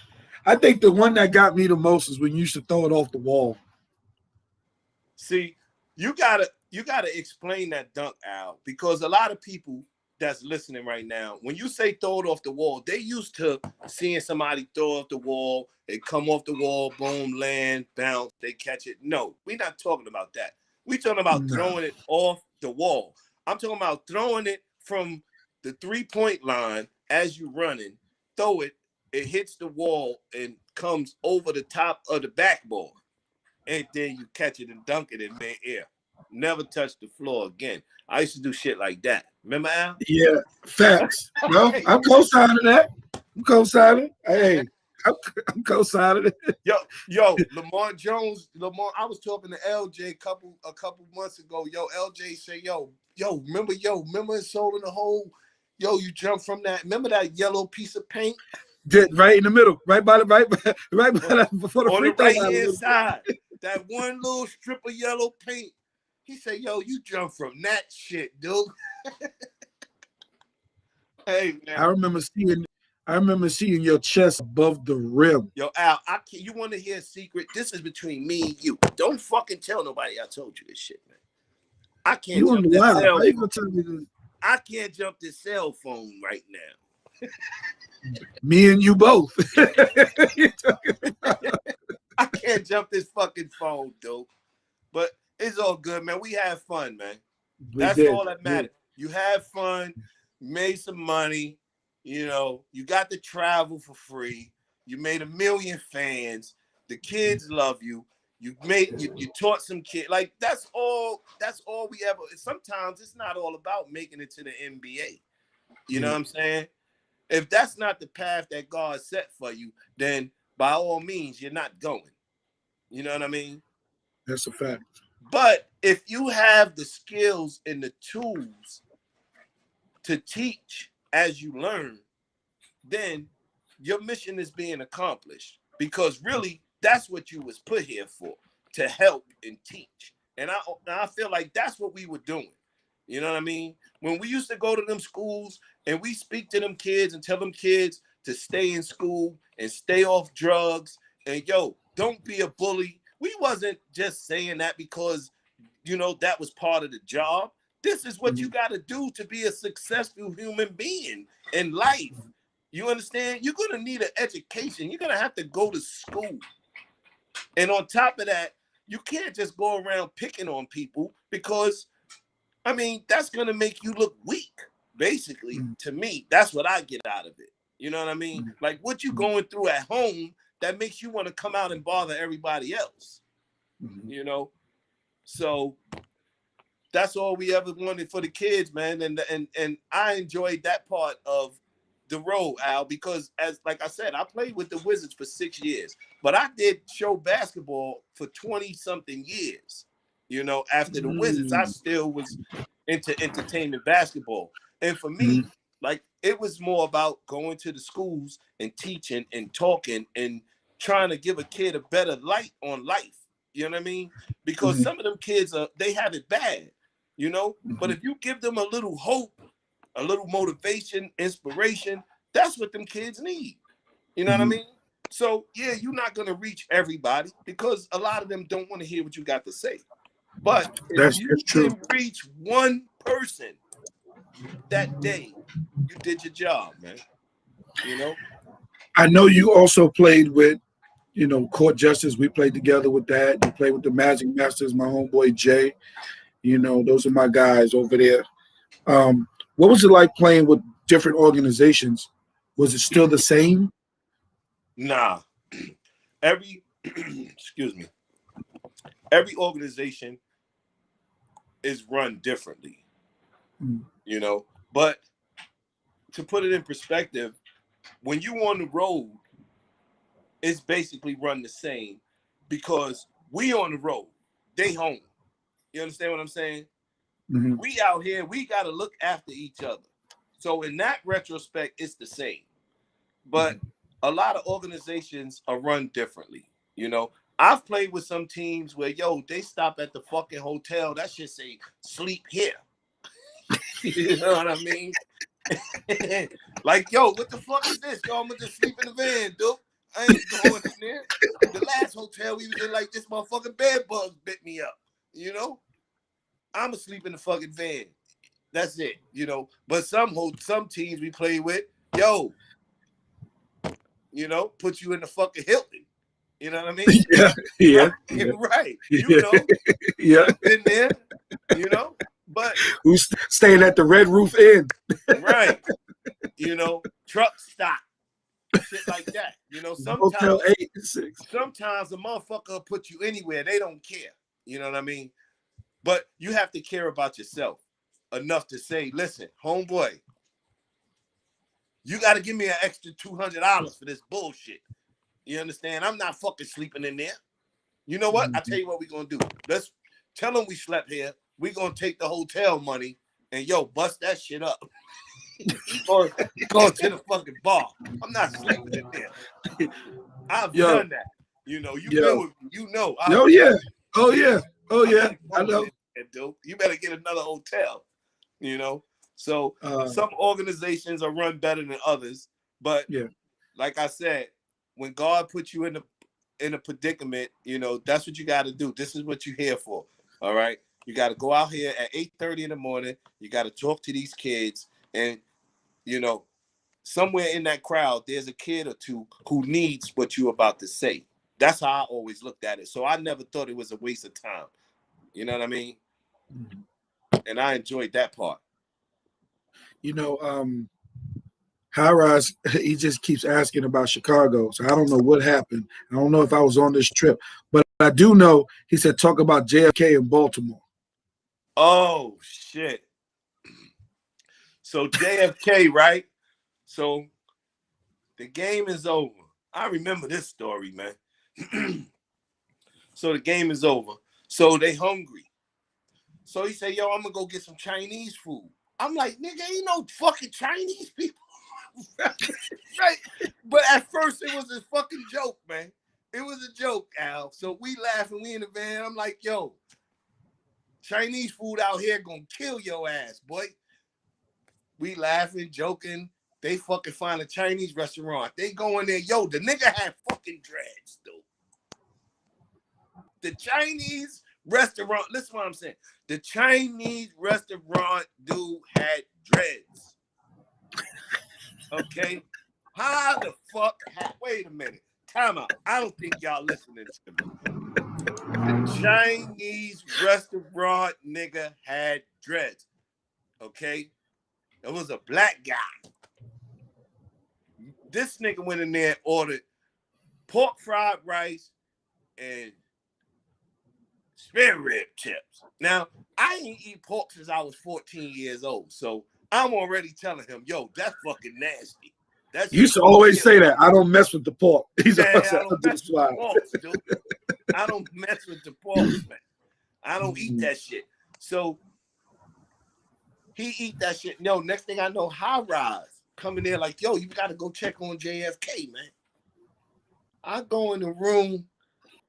I think the one that got me the most is when you used to throw it off the wall. See, you gotta explain that dunk, Al, because a lot of people that's listening right now, when you say throw it off the wall, they used to seeing somebody throw off the wall, they come off the wall, boom, land, bounce, they catch it. No, we're not talking about that. We're talking about throwing it off the wall. I'm talking about throwing it from the 3-point line as you running, throw it, it hits the wall and comes over the top of the backboard. And then you catch it and dunk it in mid-air. Never touch the floor again. I used to do shit like that. Remember, Al? Yeah, facts. No, I'm co-signing that. I'm co-signing. Hey, I'm co-signing it. Yo, Lamar Jones. I was talking to LJ a couple months ago. LJ say, remember in Soul in the Hole? You jumped from that. Remember that yellow piece of paint? Right in the middle, right by that, before the free throw line. On the right-hand side, that one little strip of yellow paint. He said, you jump from that shit, dude. Hey, man. I remember seeing your chest above the rim. Yo, Al, you want to hear a secret? This is between me and you. Don't fucking tell nobody I told you this shit, man. I can't jump this cell phone. I can't jump this cell phone right now. Me and you both. I can't jump this fucking phone, dude. But it's all good, man. We have fun, man. That's all that matters. You have fun, made some money, you got to travel for free. You made 1 million fans. The kids love you. You taught some kids. Like that's all we ever. Sometimes it's not all about making it to the NBA. You know what I'm saying? If that's not the path that God set for you, then by all means, you're not going. You know what I mean? That's a fact. But if you have the skills and the tools to teach as you learn, then your mission is being accomplished. Because really, that's what you was put here for, to help and teach. And I feel like that's what we were doing. You know what I mean? When we used to go to them schools and we speak to them kids and tell them kids to stay in school and stay off drugs and don't be a bully. We wasn't just saying that because, that was part of the job. This is what you got to do to be a successful human being in life. You understand? You're going to need an education. You're going to have to go to school. And on top of that, you can't just go around picking on people because, that's going to make you look weak. Basically, to me, that's what I get out of it. You know what I mean? Like what you going through at home that makes you want to come out and bother everybody else. So that's all we ever wanted for the kids, man. And I enjoyed that part of the road, Al, because as like I said, I played with the Wizards for 6 years, but I did show basketball for 20 something years. You know, after the Wizards, I still was into entertainment basketball. And for me, like it was more about going to the schools and teaching and talking and trying to give a kid a better light on life. You know what I mean? Because some of them kids they have it bad, you know. But if you give them a little hope, a little motivation, inspiration, that's what them kids need. You know what I mean? So yeah, you're not gonna reach everybody because a lot of them don't want to hear what you got to say. But if you can reach one person that day, you did your job, man. You know? I know you also played with, Court Justice. We played together with that. You played with the Magic Masters, my homeboy Jay. Those are my guys over there. What was it like playing with different organizations? Was it still the same? Nah. Every excuse me. Every organization is run differently. You know, but to put it in perspective, when you on the road, it's basically run the same because we on the road, they home. You understand what I'm saying? We out here, we got to look after each other. So in that retrospect, it's the same. But a lot of organizations are run differently. You know, I've played with some teams where, they stop at the fucking hotel. That shit say, sleep here. You know what I mean? Like, what the fuck is this? Yo, I'm gonna just sleep in the van, dude. I ain't going in there. The last hotel we was in, like, this motherfucking bed bugs bit me up. You know? I'm gonna sleep in the fucking van. That's it, But some teams we play with, put you in the fucking Hilton. You know what I mean? Yeah. Right. Yeah. Been there, but who's staying at the Red Roof Inn? Right. Truck stop. Shit like that. Sometimes a motherfucker will put you anywhere. They don't care. You know what I mean? But you have to care about yourself enough to say, listen, homeboy, you got to give me an extra $200 for this bullshit. You understand? I'm not fucking sleeping in there. You know what? I tell you what we're going to do. Let's tell them we slept here. We're going to take the hotel money and, bust that shit up. Or go to the fucking bar. I'm not sleeping in there. I've done that. You've been with me. Oh yeah. I know. Dude. You better get another hotel. So some organizations are run better than others. But like I said, when God put you in a predicament, that's what you got to do. This is what you're here for. All right. You got to go out here at 8:30 in the morning. You got to talk to these kids. And, somewhere in that crowd, there's a kid or two who needs what you're about to say. That's how I always looked at it. So I never thought it was a waste of time. You know what I mean? And I enjoyed that part. High-Rise, he just keeps asking about Chicago. So I don't know what happened. I don't know if I was on this trip. But I do know he said talk about JFK in Baltimore. Oh, shit. So JFK, right? So the game is over. I remember this story, man. So the game is over. So they hungry. So he said, I'm going to go get some Chinese food. I'm like, nigga, ain't no fucking Chinese people. Right? But at first it was a fucking joke, man. It was a joke, Al. So we laughing, we in the van. I'm like, Chinese food out here gonna kill your ass, boy. We laughing, joking. They fucking find a Chinese restaurant. They go in there. The nigga had fucking dreads, dude. The Chinese restaurant, listen to what I'm saying. The Chinese restaurant dude had dreads. Okay? How the fuck? Wait a minute. Time out. I don't think y'all listening to me. The Chinese restaurant nigga had dreads. Okay? It was a black guy. This nigga went in there and ordered pork fried rice and spare rib chips. Now, I ain't eat pork since I was 14 years old. So I'm already telling him, that's fucking nasty. That You shit used to gonna always kill say me. that. I don't mess with the pork. He's Man, always I said, don't I'll do the mess with the slide. porks, dude. I don't mess with the porks, man. I don't eat that shit. So he eat that shit. No, next thing I know, High Rise coming in like, yo, you gotta go check on JFK, man. I go in the room,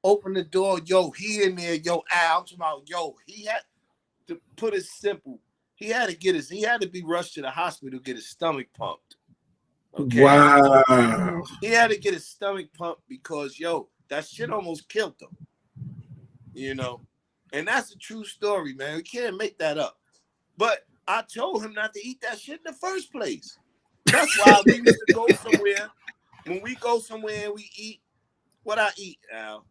open the door, yo, he in there, yo, Al. I'm talking about, yo, he had to put it simple. He had to be rushed to the hospital to get his stomach pumped. Okay. Wow. He had to get his stomach pumped because, yo, that shit almost killed him. You know, and that's a true story, man. We can't make that up. But I told him not to eat that shit in the first place. That's why we used to go somewhere. When we go somewhere and we eat, what I eat, Al?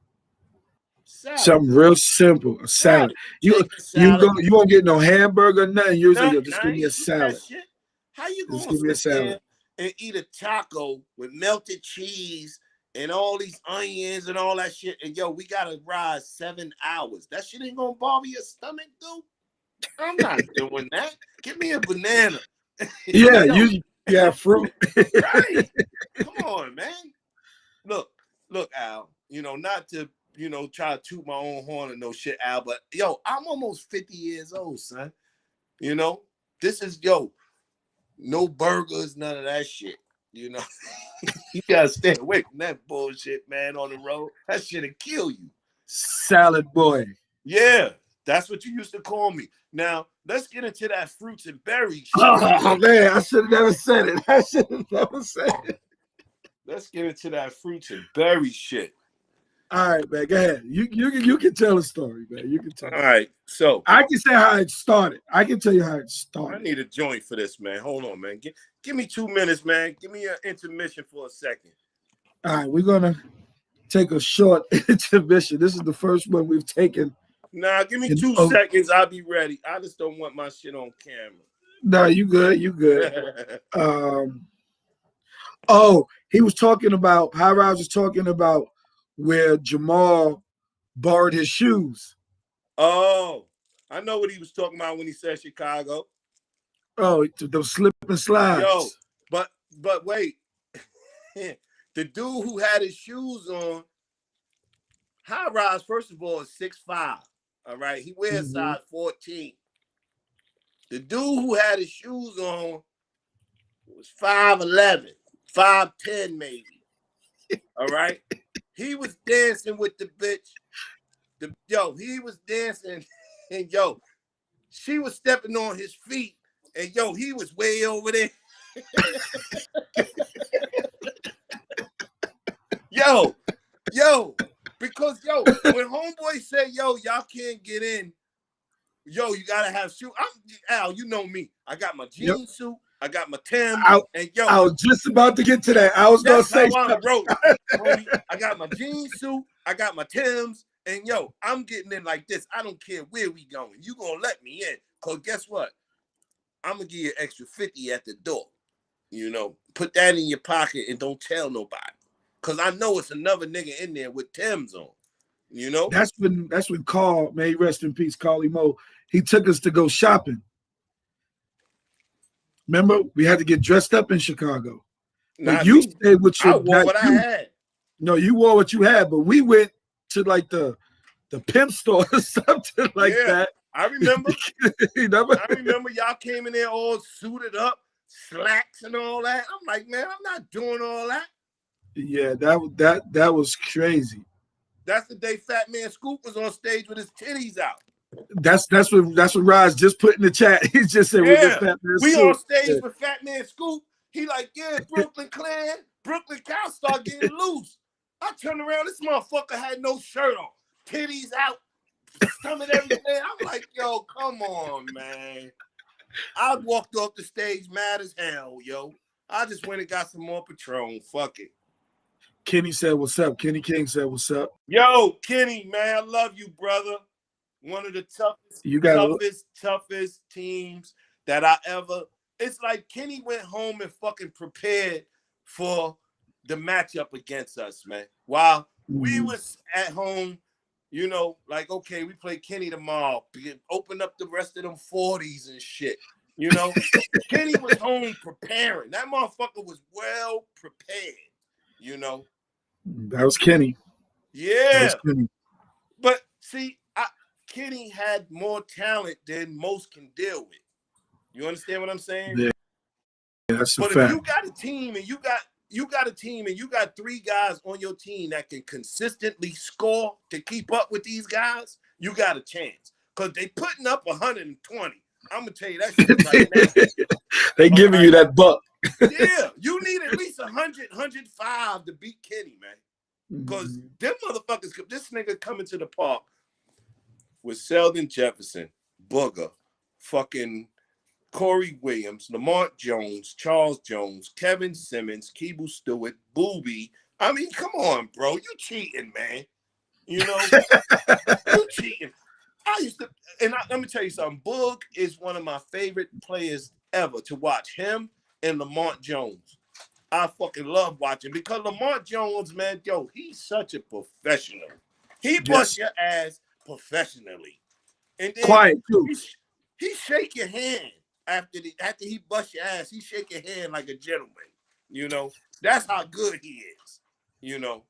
Salad. Something real simple, a salad. You Chicken salad. you won't get no hamburger, nothing. You say, yo, Nothing. just I give me a ain't eat that salad. shit. How you Just gonna give me a sit there salad. and eat a taco with melted cheese and all these onions and all that shit? And yo, we gotta ride 7 hours. That shit ain't gonna bother your stomach, dude. I'm not doing that. Give me a banana. Yeah, Yo, fruit. right. Come on, man. Look, Al, not to, try to toot my own horn or no shit, Al, but yo, I'm almost 50 years old, son. This is, no burgers, none of that shit. You gotta stay away from that bullshit, man, on the road. That shit'll kill you. Salad boy. Yeah, that's what you used to call me. Now, let's get into that fruits and berries shit. Oh, man, I should have never said it. I should have never said it. Let's get into that fruits and berries shit. All right, man, go ahead. You can tell a story, man. You can tell. All right, so I can say how it started. I can tell you how it I started. need a joint for this, man. Hold on, man. Give me 2 minutes, man. Give me an intermission for a second. All right, we're gonna take a short intermission. This is the first one we've taken. Nah, give me 2 seconds. I'll be ready. I just don't want my shit on camera. No, you good. You good. He was talking about, High Rise was talking about where Jamal borrowed his shoes. Oh, I know what he was talking about when he said Chicago. Oh, those slip and slides. Yo, but wait. The dude who had his shoes on, High Rise, first of all, is 6'5". All right. He wears size 14. The dude who had his shoes on was 5'11", 5'10", maybe. All right. He was dancing with the bitch. He was dancing, and she was stepping on his feet, and he was way over there. Because when homeboy said, y'all can't get in, you gotta have shoes. Al, you know me. I got my jean suit, I got my Tim, and I was just about to get to that. I was gonna say homie. I got my jean suit, I got my Tims, and I'm getting in like this. I don't care where we going. You gonna let me in. Cause guess what? I'm gonna give you an extra 50 at the door. Put that in your pocket and don't tell nobody. Cause I know it's another nigga in there with Tims on. That's when Carl, may he rest in peace, Carly Mo, he took us to go shopping. Remember, we had to get dressed up in Chicago. But you stayed with your. I wore what I had. No, you wore what you had, but we went to like the pimp store or something like that. I remember. I remember y'all came in there all suited up, slacks and all that. I'm like, man, I'm not doing all that. Yeah, that was crazy. That's the day Fat Man Scoop was on stage with his titties out. That's what Rise just put in the chat. He just said, yeah, Fat Man we Scoop. On stage with Fat Man Scoop. He like, yeah, Brooklyn Clan, Brooklyn Cow start getting loose. I turned around, this motherfucker had no shirt on, titties out, stomach everything. I'm like, yo, come on, man. I walked off the stage mad as hell, yo. I just went and got some more Patron. Fuck it. Kenny said, what's up? Kenny King said, what's up? Yo, Kenny, man, I love you, brother. One of the toughest teams that I ever. It's like Kenny went home and fucking prepared for the matchup against us, man. While we was at home, like, okay, we play Kenny tomorrow. Open up the rest of them 40s and shit. You know, Kenny was home preparing. That motherfucker was well prepared. You know, that was Kenny. Yeah. That was Kenny. But see, Kenny had more talent than most can deal with. You understand what I'm saying? Yeah, that's a but fact. If you got a team and you got 3 guys on your team that can consistently score to keep up with these guys, you got a chance. Because they putting up 120. I'm gonna tell you that shit right now. They giving you that buck. Yeah, you need at least 100, 105 to beat Kenny, man. Because them motherfuckers, this nigga coming to the park with Sheldon Jefferson, Booger, fucking Corey Williams, Lamont Jones, Charles Jones, Kevin Simmons, Keeble Stewart, Booby. I mean, come on, bro. You cheating, man. You know, you cheating. Let me tell you something. Boog is one of my favorite players ever to watch. Him and Lamont Jones. I fucking love watching because Lamont Jones, man, yo, he's such a professional. He bust your ass professionally. And then quiet too. He shake your hand after he bust your ass. He shake your hand like a gentleman. You know, that's how good he is. You know,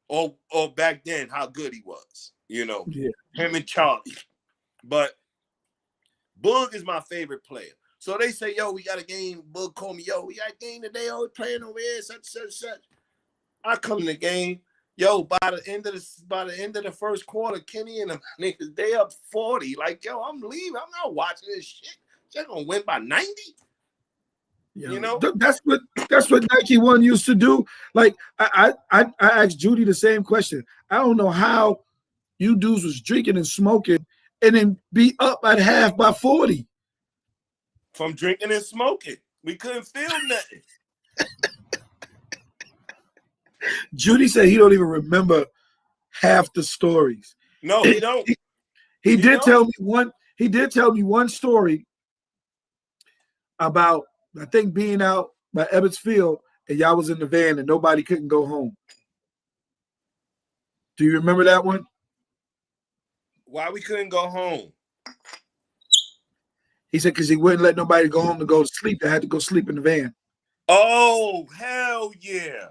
or back then how good he was. You know, him and Charlie. But Boog is my favorite player. So they say, yo, we got a game. Boog called me, yo, we got a game today. Oh, we're playing over here, such. I come in the game. Yo, by the end of the first quarter, Kenny and the niggas, they up 40. Like, yo, I'm leaving. I'm not watching this shit. They're gonna win by 90. You know? That's what Nike One used to do. Like, I asked Judy the same question. I don't know how you dudes was drinking and smoking and then be up at half by 40. From drinking and smoking. We couldn't feel nothing. Judy said he don't even remember half the stories. No, he don't. He did tell me one story about, I think, being out by Ebbets Field and y'all was in the van and nobody couldn't go home. Do you remember that one? Why we couldn't go home? He said because he wouldn't let nobody go home to go to sleep. They had to go sleep in the van. Oh, hell yeah.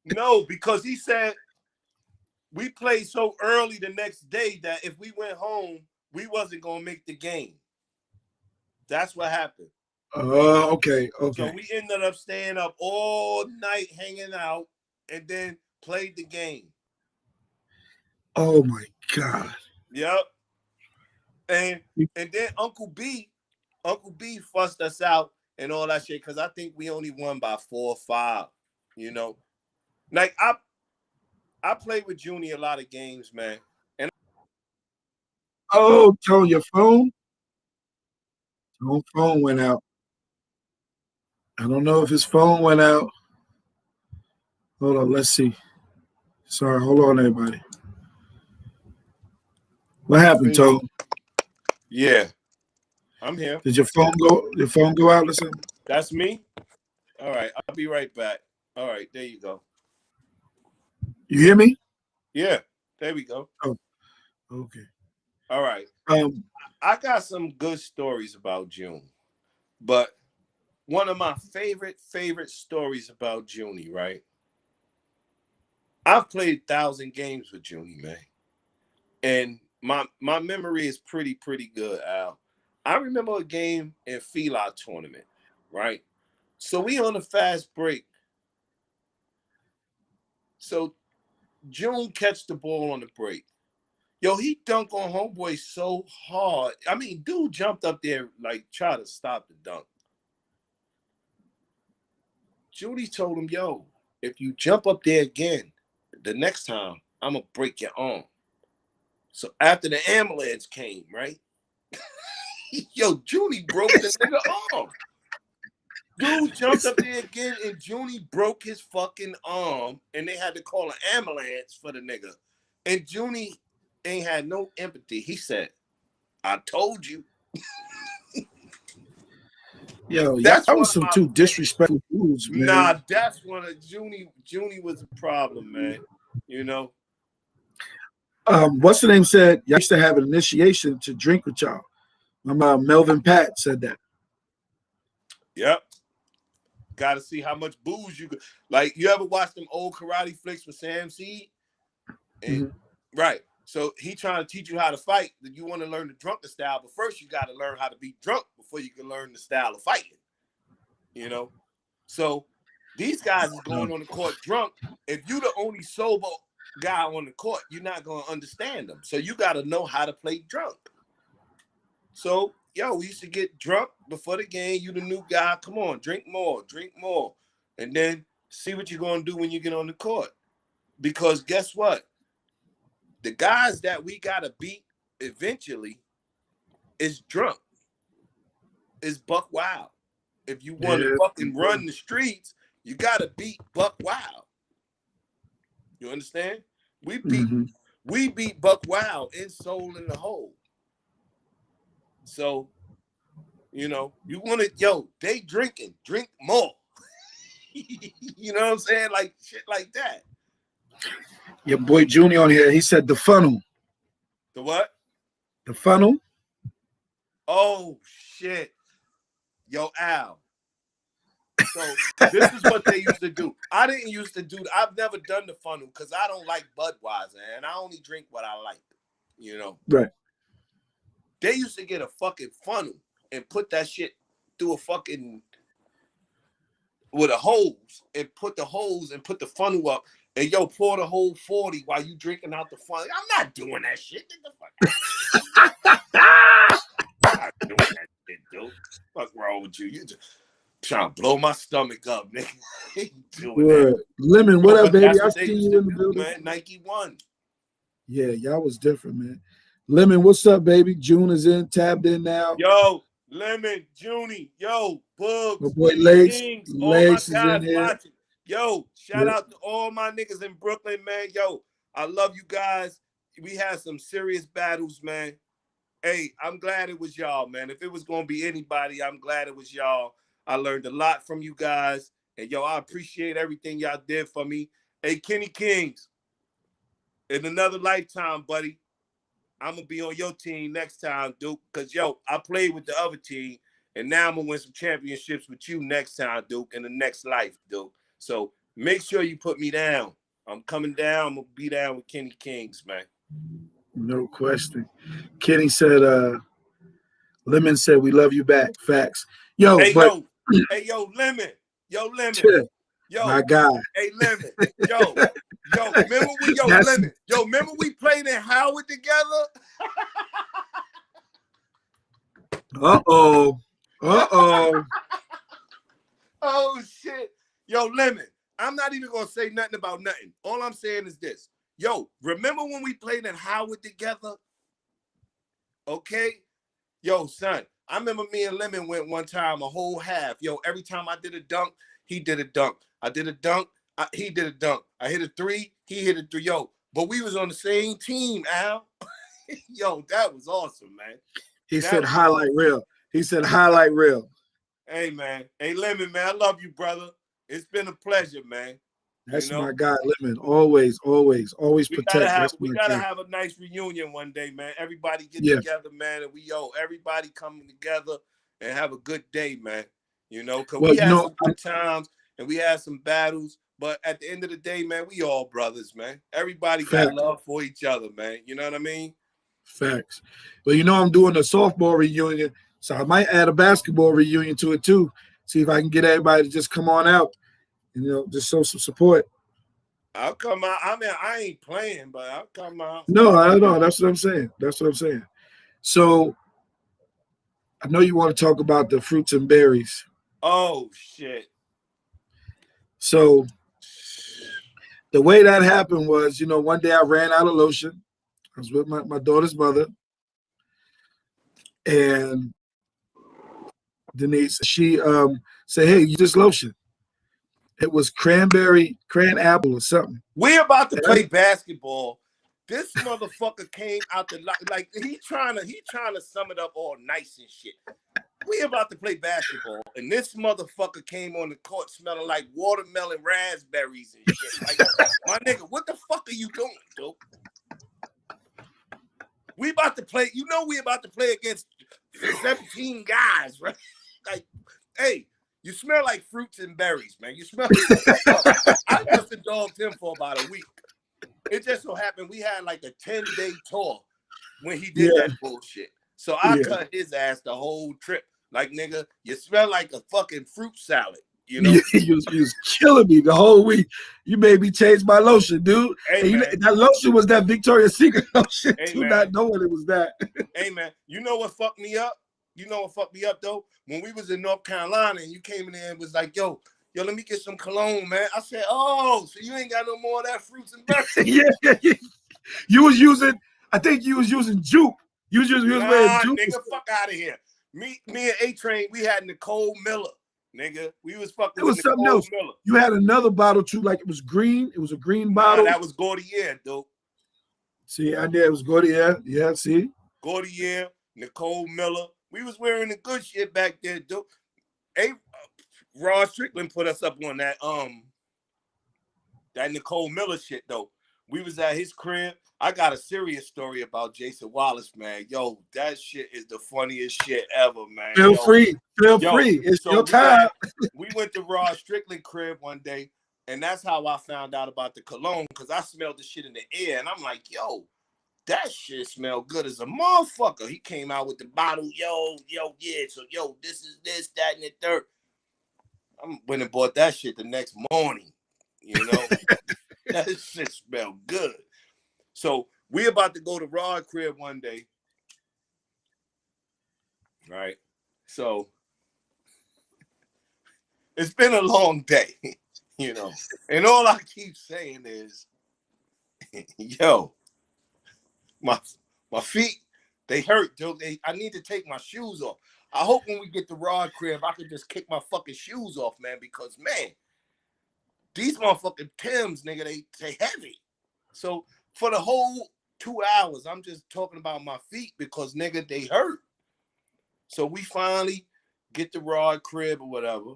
No, because he said we played so early the next day that if we went home, we wasn't going to make the game. That's what happened. Oh, okay. So we ended up staying up all night hanging out and then played the game. Oh, my God. Yep. And then Uncle B fussed us out and all that shit because I think we only won by 4 or 5, you know. Like, I played with Junie a lot of games, man. And Tone, your phone? Your phone went out. I don't know if his phone went out. Hold on, let's see. Sorry, hold on, everybody. What happened, Tone? Yeah, I'm here. Did your phone go out or something? That's me? All right, I'll be right back. All right, there you go. You hear me? Yeah, there we go. Oh, okay. All right. I got some good stories about June, but one of my favorite stories about Junie, right? I've played 1,000 games with Junie, man, and my memory is pretty good, Al. I remember a game in Fila tournament, right? So we on a fast break. So June catch the ball on the break. Yo, he dunked on homeboy so hard. I mean, dude jumped up there like try to stop the dunk. Judy told him, yo, if you jump up there again, the next time I'm gonna break your arm. So after the ambulance came, right? Yo, Junie broke the nigga arm. Dude jumped up there again and Junie broke his fucking arm and they had to call an ambulance for the nigga. And Junie ain't had no empathy. He said, I told you. Yo, that was some too disrespectful moves, man. Nah, that's one of Junie was a problem, man. You know? What's the name said? Y'all used to have an initiation to drink with y'all. Melvin Pat said that. Yep. Got to see how much booze you could. Like, you ever watch them old karate flicks with Sam Seed? And, right. So he trying to teach you how to fight. That you want to learn the drunken style, but first you got to learn how to be drunk before you can learn the style of fighting. You know? So these guys is going on the court drunk. If you the only sober guy on the court, you're not going to understand them. So you got to know how to play drunk. So, yo, we used to get drunk before the game. You the new guy. Come on, drink more. And then see what you're going to do when you get on the court. Because guess what? The guys that we got to beat eventually is drunk. Is Buck Wild. If you want to fucking run the streets, you got to beat Buck Wild. You understand? We beat Buck Wild in Soul in the Hole. So, you know, you want to, they drinking, drink more. You know what I'm saying? Like shit like that. Your boy Junior on here, he said the funnel. The what? The funnel. Oh, shit. Yo, Al. So this is what they used to do. I didn't used to do, I've never done the funnel because I don't like Budweiser and I only drink what I like, you know? Right. They used to get a fucking funnel and put that shit through a fucking, with a hose and put the hose and put the funnel up and pour the whole 40 while you drinking out the funnel. I'm not doing that shit. Get the fuck out. I'm not doing that shit, dude. What's wrong with you? You just trying to blow my stomach up, nigga. Doing Lemon, what up, baby? I see you in the building. Man, Nike won. Yeah, y'all was different, man. Lemon, what's up, baby? June is in, tabbed in now. Yo, Lemon, Junie, yo, Bugs, my boy Legs, Kings, Legs all my is guys in here. watching. Yo, shout out to all my niggas in Brooklyn, man. Yo, I love you guys. We had some serious battles, man. Hey, I'm glad it was y'all, man. If it was going to be anybody, I'm glad it was y'all. I learned a lot from you guys. And, yo, I appreciate everything y'all did for me. Hey, Kenny Kings, in another lifetime, buddy, I'm going to be on your team next time, Duke. Because, yo, I played with the other team. And now I'm going to win some championships with you next time, Duke, in the next life, Duke. So make sure you put me down. I'm coming down. I'm going to be down with Kenny Kings, man. No question. Kenny said, Lemon said, we love you back. Facts. Yo, hey, but Lemon. Yo, Lemon. Yo, my guy. Hey, Lemon. Yo, remember Lemon. Yo, remember we played in Howard together? Uh-oh. Oh, shit. Yo, Lemon, I'm not even going to say nothing about nothing. All I'm saying is this. Yo, remember when we played in Howard together? Okay? Yo, son, I remember me and Lemon went one time a whole half. Yo, every time I did a dunk, he did a dunk. I did a dunk, he did a dunk. I hit a three, he hit a three. Yo, but we was on the same team, Al. Yo, that was awesome, man. He said highlight reel. He said highlight reel. Hey, man. Hey, Lemon, man, I love you, brother. It's been a pleasure, man. That's my guy, Lemon. Always protect. We gotta have a nice reunion one day, man. Everybody get together, man, and everybody coming together and have a good day, man. You know, because we had some good times and we had some battles, but at the end of the day, man, we all brothers, man. Everybody got love for each other, man. You know what I mean? Facts. Well, you know, I'm doing a softball reunion, so I might add a basketball reunion to it too. See if I can get everybody to just come on out. You know, just show some support. I'll come out. I mean, I ain't playing, but I'll come out. No, I know. That's what I'm saying. So I know you want to talk about the fruits and berries. Oh, shit. So the way that happened was, you know, one day I ran out of lotion. I was with my daughter's mother. And Denise, she said, hey, you just lotion. It was cran apple or something. We're about to play basketball. This motherfucker came out the like he trying to sum it up all nice and shit. We about to play basketball, and this motherfucker came on the court smelling like watermelon raspberries and shit. Like, my nigga, what the fuck are you doing, dude? We about to play. You know we about to play against 17 guys, right? Like, hey, you smell like fruits and berries, man. You smell. I must have dogged him for about a week. It just so happened we had like a 10-day tour when he did that bullshit. So I cut his ass the whole trip. Like, nigga, you smell like a fucking fruit salad. You know, you was killing me the whole week. You made me change my lotion, dude. Hey, and that lotion was that Victoria's Secret lotion. Hey, do not know what it was that. Hey, man, you know what fucked me up? You know what fucked me up, though? When we was in North Carolina and you came in there and was like, yo, let me get some cologne, man. I said, oh, so you ain't got no more of that fruits and berries. Yeah. You was using, I think you was using Juke. You was wearing Juke. Nigga, fuck out of here. Me and A-Train, we had Nicole Miller. Nigga, we was fucking. It was something else. Miller. You had another bottle too, like it was green. It was a green bottle. That was Gaudier, dude. See, I did. It was Gaudier. Yeah, see. Gaudier, Nicole Miller. We was wearing the good shit back there, dude. Rod Strickland put us up on that Nicole Miller shit though. We was at his crib. I got a serious story about Jason Wallace, man. Yo, that shit is the funniest shit ever, man. Feel free. It's your time. We went to Rod Strickland crib one day, and that's how I found out about the cologne, because I smelled the shit in the air, and I'm like, yo, that shit smell good as a motherfucker. He came out with the bottle, yeah, so this is this, that, and the third. I went and bought that shit the next morning, you know. That shit smelled good. So we about to go to Rod crib one day, right? So it's been a long day, you know, and all I keep saying is, yo, my feet, they hurt, dude. I need to take my shoes off. I hope when we get to Rod crib, I can just kick my fucking shoes off, man, because, man, these motherfucking Timbs, nigga, they heavy. So for the whole 2 hours, I'm just talking about my feet because, nigga, they hurt. So we finally get the Rod crib or whatever.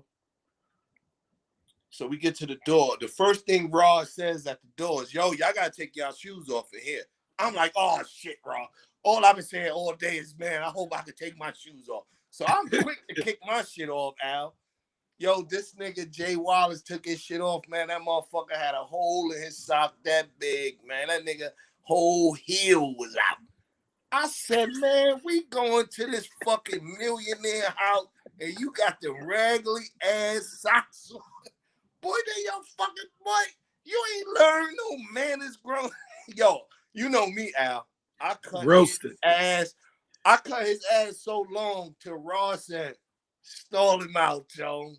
So we get to the door. The first thing Rod says at the door is, yo, y'all got to take y'all shoes off in here. I'm like, oh, shit, Rod. All I've been saying all day is, man, I hope I can take my shoes off. So I'm quick to kick my shit off, Al. Yo, this nigga Jay Wallace took his shit off, man. That motherfucker had a hole in his sock that big, man. That nigga whole heel was out. I said, man, we going to this fucking millionaire house and you got the raggedy ass socks on. Boy, they your fucking boy. You ain't learned no manners, bro. Yo, you know me, Al. I cut his ass. I cut his ass so long till Ross said, stall him out, Joe.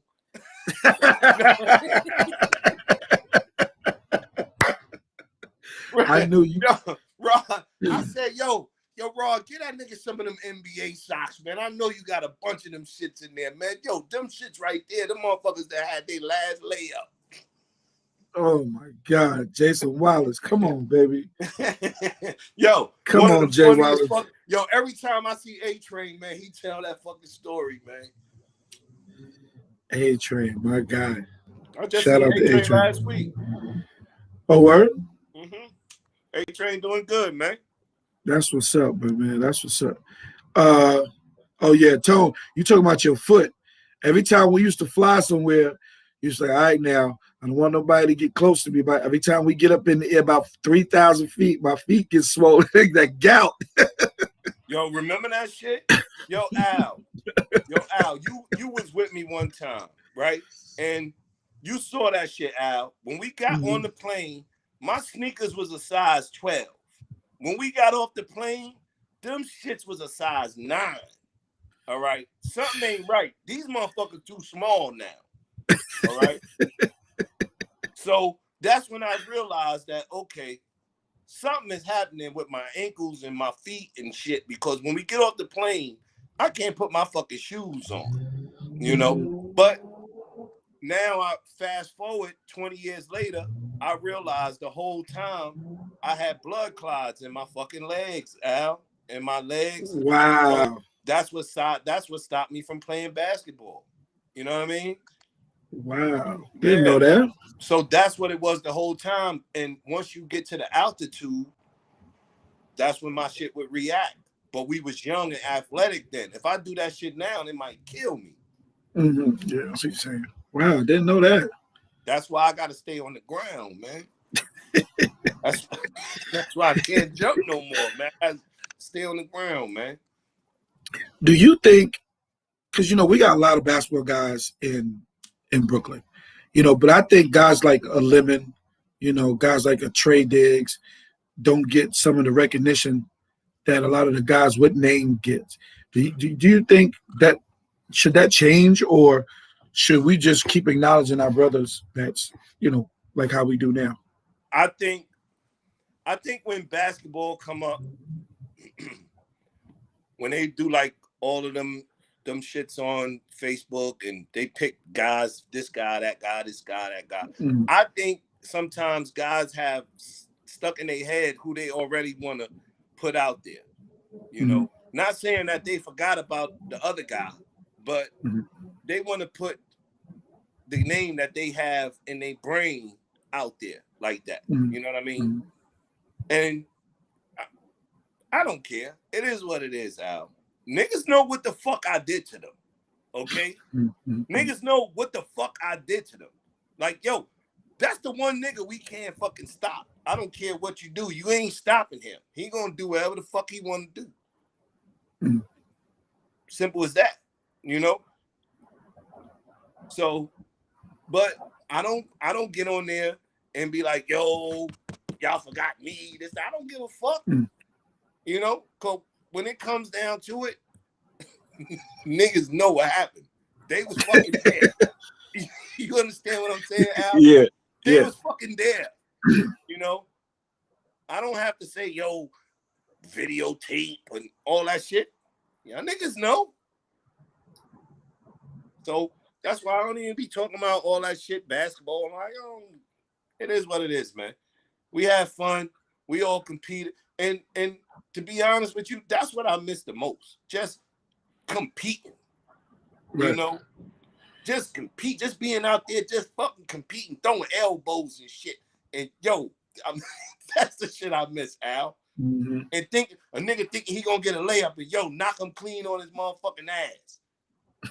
I knew you. Yo, Rod, I said, yo, Rod, get that nigga some of them NBA socks, man. I know you got a bunch of them shits in there, man. Yo, them shits right there, them motherfuckers that had their last layup. Oh my God, Jason Wallace. Come on, baby. Yo, come on, Jay Wallace. Yo, every time I see A-Train, man, he tell that fucking story, man. A-Train, my guy. I just Shout out to A-Train last week. Oh, word? Mm-hmm. A-Train doing good, man. That's what's up, man. That's what's up. Oh yeah, Tone, you talking about your foot. Every time we used to fly somewhere, you say, all right, now, I don't want nobody to get close to me. But every time we get up in the air about 3,000 feet, my feet get swollen. That gout. Yo, remember that shit? Yo, Al, you was with me one time, right? And you saw that shit, Al. When we got on the plane, my sneakers was a size 12. When we got off the plane, them shits was a size 9. All right? Something ain't right. These motherfuckers too small now. All right. So that's when I realized that, okay, something is happening with my ankles and my feet and shit, because when we get off the plane, I can't put my fucking shoes on, you know. But now I fast forward 20 years later, I realized the whole time I had blood clots in my fucking legs, Al, in my legs. Wow. So that's what stopped me from playing basketball. You know what I mean? Wow. Didn't know that. So that's what it was the whole time. And once you get to the altitude, that's when my shit would react. but we was young and athletic then. If I do that shit now, it might kill me. Yeah, that's what you're saying. Wow, I didn't know that. That's why I got to stay on the ground, man. That's why I can't jump no more, man. I stay on the ground, man. Do you think, because, you know, we got a lot of basketball guys in Brooklyn, you know, but I think guys like a Lemon, you know, guys like a Trey Diggs don't get some of the recognition that a lot of the guys with name get. Do you think that should that change, or should we just keep acknowledging our brothers that's, you know, like how we do now? I think when basketball come up, when they do like all of them shits on Facebook and they pick guys, this guy, that guy, this guy, that guy. Mm-hmm. I think sometimes guys have stuck in their head who they already want to put out there. You know, not saying that they forgot about the other guy, but they want to put the name that they have in their brain out there like that. You know what I mean? And I don't care. It is what it is, Al. Niggas know what the fuck I did to them. Okay? Niggas know what the fuck I did to them. Like, yo, that's the one nigga we can't fucking stop. I don't care what you do. You ain't stopping him. He gonna do whatever the fuck he want to do. Simple as that, you know? So, but I don't get on there and be like, yo, y'all forgot me. This, I don't give a fuck. You know? Cause when it comes down to it, niggas know what happened. They was fucking there. You understand what I'm saying, Al? Yeah. They was fucking there. You know? I don't have to say, yo, videotape and all that shit. Y'all niggas know. So that's why I don't even be talking about all that shit, basketball. I'm like, yo, it is what it is, man. We have fun. We all competed. And to be honest with you, that's what I miss the most. Just competing. Right. You know? Just compete. Just being out there, just fucking competing, throwing elbows and shit. And yo, that's the shit I miss, Al. And a nigga thinking he gonna get a layup and yo, knock him clean on his motherfucking ass.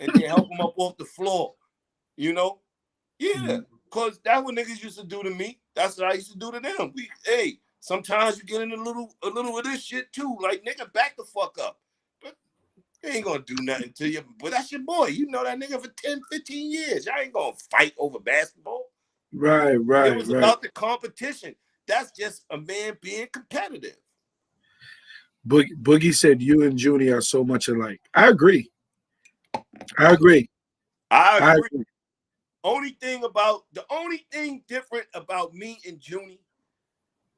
And then help him up off the floor. You know? Yeah. Cause that's what niggas used to do to me. That's what I used to do to them. Hey, sometimes you get in a little of this shit too. Like, nigga, back the fuck up. But they ain't gonna do nothing to you. But that's your boy. You know that nigga for 10, 15 years. Y'all ain't gonna fight over basketball. Right. It was about the competition. That's just a man being competitive. Boogie said you and Junie are so much alike. I agree. I agree. The only thing different about me and Junie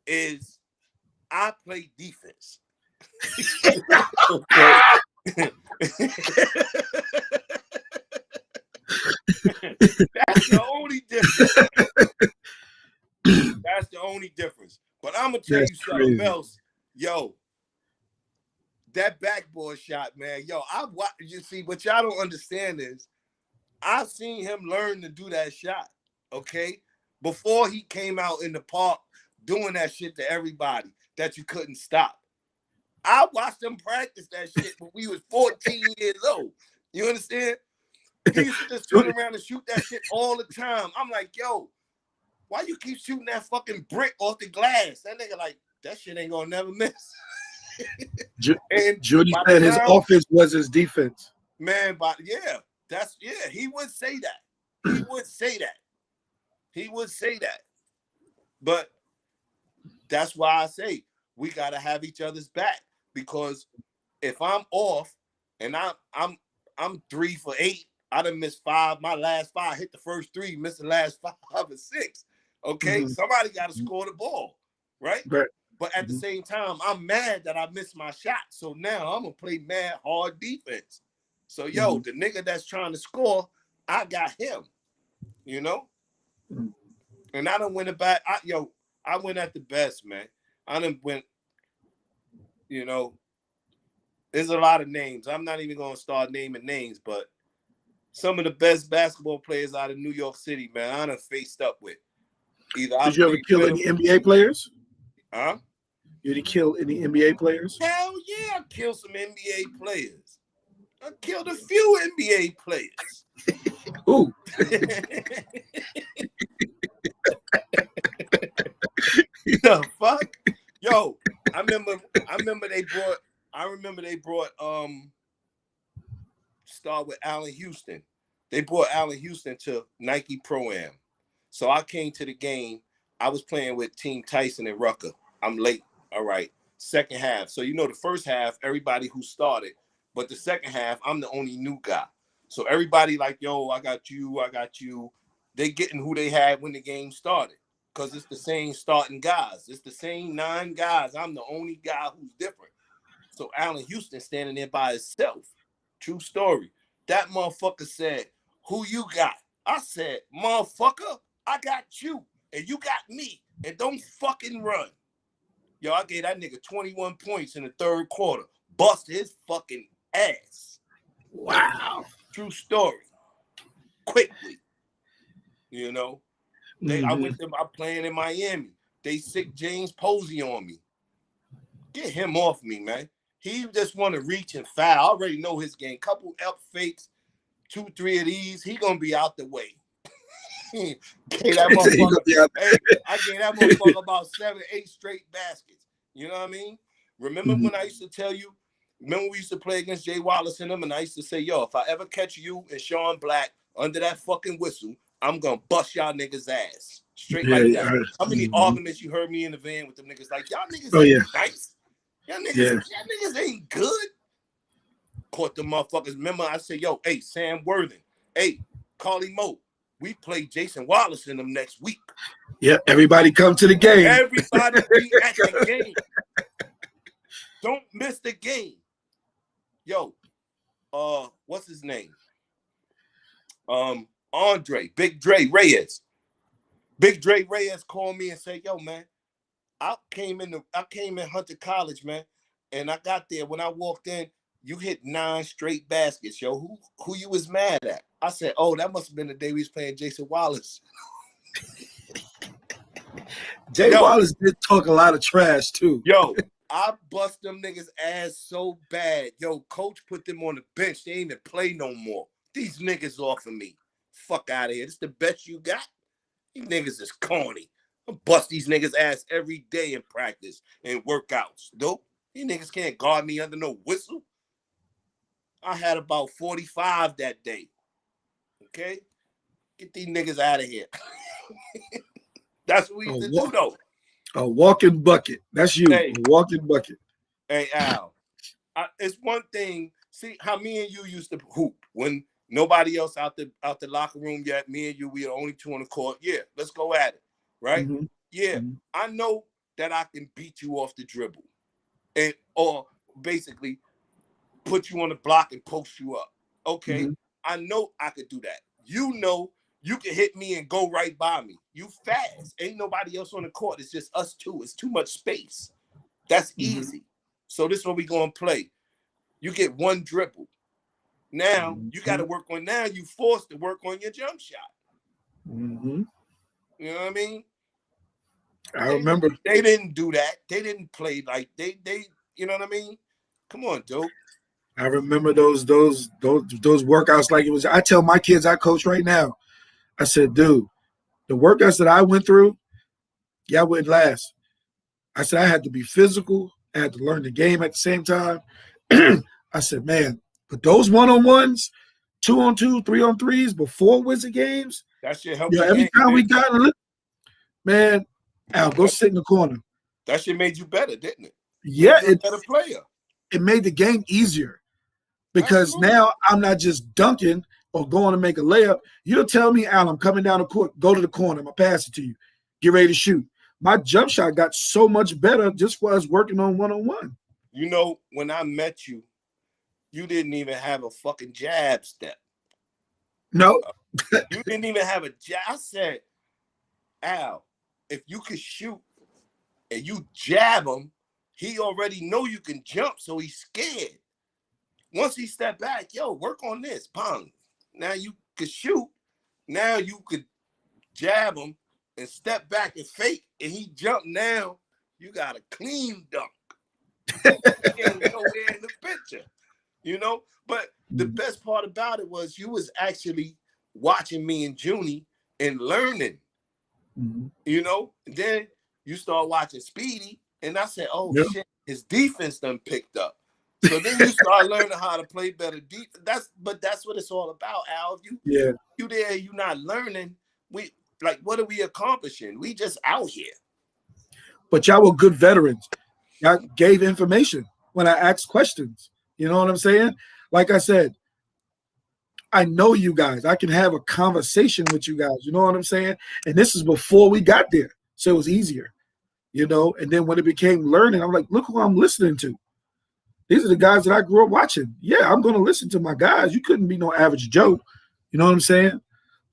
is I play defense. That's the only difference. That's the only difference. But I'm gonna tell you something else, yo. That backboard shot, man, yo. You see, what y'all don't understand is, I've seen him learn to do that shot. Okay, before he came out in the park doing that shit to everybody that you couldn't stop. I watched him practice that shit when we was 14 years old. You understand? He used to just turn around and shoot that shit all the time. I'm like, yo, why you keep shooting that fucking brick off the glass? That nigga like, that shit ain't gonna never miss. And Judy said his offense was his defense. Man, but he would say that. He would say that. But that's why I say we gotta have each other's back, because if I'm off and I'm 3 for 8, I done missed 5. My last 5 hit the first 3, missed the last 5 or 6. Okay, somebody got to score the ball, right? But at the same time, I'm mad that I missed my shot. So now I'm gonna play mad hard defense. So yo, the nigga that's trying to score, I got him. You know, and I done went about. I went at the best, man. I done went. You know, there's a lot of names. I'm not even gonna start naming names, but some of the best basketball players out of New York City, man, I done faced up with. Did you ever kill any NBA players? Huh? You didn't kill any NBA players? Hell yeah, I killed some NBA players. I killed a few NBA players. Who? The fuck? Yo, I remember they brought start with Allen Houston. They brought Allen Houston to Nike Pro-Am. So I came to the game. I was playing with Team Tyson and Rucker. I'm late. All right. Second half. So the first half, everybody who started, but the second half, I'm the only new guy. So everybody like, yo, I got you. They getting who they had when the game started. Because it's the same starting guys. It's the same 9 guys. I'm the only guy who's different. So Allen Houston standing there by himself. True story. That motherfucker said, who you got? I said, motherfucker, I got you. And you got me. And don't fucking run. Yo, I gave that nigga 21 points in the third quarter. Busted his fucking ass. Wow. True story. Quickly. I'm playing in Miami. They sick James Posey on me. Get him off me, man. He just want to reach and foul. I already know his game. Couple up fakes, 2, 3 of these. He gonna be out the way. I gave that motherfucker about 7, 8 straight baskets. You know what I mean? Remember when I used to tell you? Remember we used to play against Jay Wallace and them, and I used to say, yo, if I ever catch you and Sean Black under that fucking whistle, I'm gonna bust y'all niggas' ass. Straight like that. How many arguments you heard me in the van with them niggas? Like, y'all niggas ain't nice. Y'all niggas ain't good. Caught the motherfuckers. Remember, I said, yo, hey, Sam Worthing. Hey, Carly Moe. We play Jason Wallace in them next week. Yeah, everybody come to the game. Everybody be at the game. Don't miss the game. Yo, what's his name? Andre, Big Dre Reyes. Big Dre Reyes called me and said, yo, man, I came in Hunter College, man, and I got there. When I walked in, you hit 9 straight baskets, yo. Who you was mad at? I said, oh, that must have been the day we was playing Jason Wallace. Wallace did talk a lot of trash, too. Yo, I bust them niggas' ass so bad. Yo, coach put them on the bench. They ain't even play no more. These niggas off of me. Fuck out of here. This the best you got? These niggas is corny. I bust these niggas' ass every day in practice and workouts. Dope. These niggas can't guard me under no whistle. I had about 45 that day. Okay? Get these niggas out of here. That's what we used to do, though. A walking bucket. That's you. Hey, a walking bucket. Hey, Al. It's one thing. See how me and you used to hoop when nobody else out the locker room yet. Me and you, we are the only 2 on the court. Yeah, let's go at it. Right? Mm-hmm. Yeah. Mm-hmm. I know that I can beat you off the dribble. Or basically put you on the block and post you up. Okay. Mm-hmm. I know I could do that. You know you can hit me and go right by me. You fast. Ain't nobody else on the court. It's just us 2. It's too much space. That's easy. So this is what we gonna play. You get 1 dribble. Now you got to work on. Now you forced to work on your jump shot. Mm-hmm. You know what I mean? I remember they didn't do that. They didn't play like they. You know what I mean? Come on, dope. I remember those workouts like it was. I tell my kids I coach right now. I said, dude, the workouts that I went through, y'all wouldn't last. I said I had to be physical. I had to learn the game at the same time. I said, man, but those 1-on-1s, 2-on-2, 3-on-3s before Wizard games, that shit helped. Every time we got in, man, Al, go sit in the corner. That shit made you better, didn't it? Yeah, it's a better player. It made the game easier because now I'm not just dunking or going to make a layup. You'll tell me, Al, I'm coming down the court, go to the corner, I'm gonna pass it to you, get ready to shoot. My jump shot got so much better just for us working on 1-on-1. You know, when I met you, you didn't even have a fucking jab step. No. You didn't even have a jab. I said, Al, if you could shoot and you jab him, he already know you can jump, so he's scared. Once he stepped back, yo, work on this. Pong. Now you could shoot. Now you could jab him and step back and fake, and he jumped. Now you got a clean dunk. Ain't nowhere in the picture, you know. But the best part about it was you was actually watching me and Junie and learning, you know. And then you start watching Speedy, and I said, "Oh shit, his defense done picked up." So then you start learning how to play better defense. That's what it's all about, Al. You there, you not learning. We like, what are we accomplishing? We just out here. But y'all were good veterans. Y'all gave information when I asked questions. You know what I'm saying? Like I said, I know you guys. I can have a conversation with you guys. You know what I'm saying? And this is before we got there. So it was easier, you know? And then when it became learning, I'm like, look who I'm listening to. These are the guys that I grew up watching. Yeah, I'm going to listen to my guys. You couldn't be no average Joe. You know what I'm saying?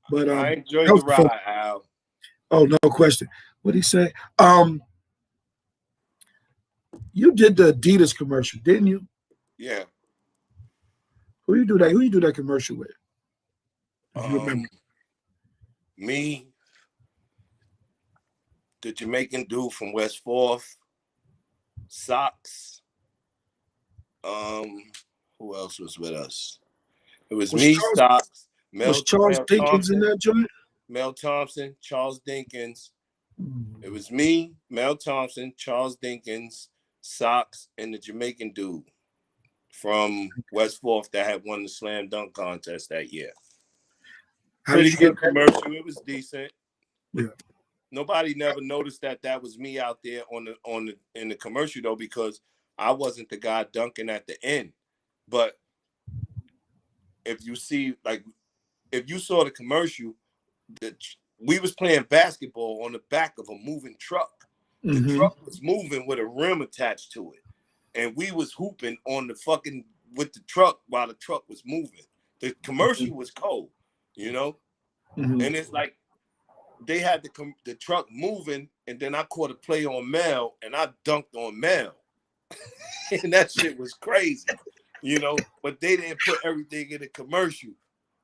But I enjoyed the ride, Al. Oh, no question. What did he say? You did the Adidas commercial, didn't you? Yeah. Who you do that commercial with? If you remember. Me, the Jamaican dude from West 4th, Socks. Who else was with us? It was me, Socks, Was Charles Dinkins in that joint? Mel Thompson, Charles Dinkins. It was me, Mel Thompson, Charles Dinkins, Socks, and the Jamaican dude from West 4th that had won the slam dunk contest that year. How did you get commercial? It was decent. Yeah. Nobody never noticed that was me out there in the commercial though, because I wasn't the guy dunking at the end. But if you see, like, if you saw the commercial, we was playing basketball on the back of a moving truck. The truck was moving with a rim attached to it, and we was hooping on the fucking with the truck while the truck was moving. The commercial was cold, you know, and it's like they had the truck moving, and then I caught a play on Mel, and I dunked on Mel, and that shit was crazy, you know. But they didn't put everything in the commercial,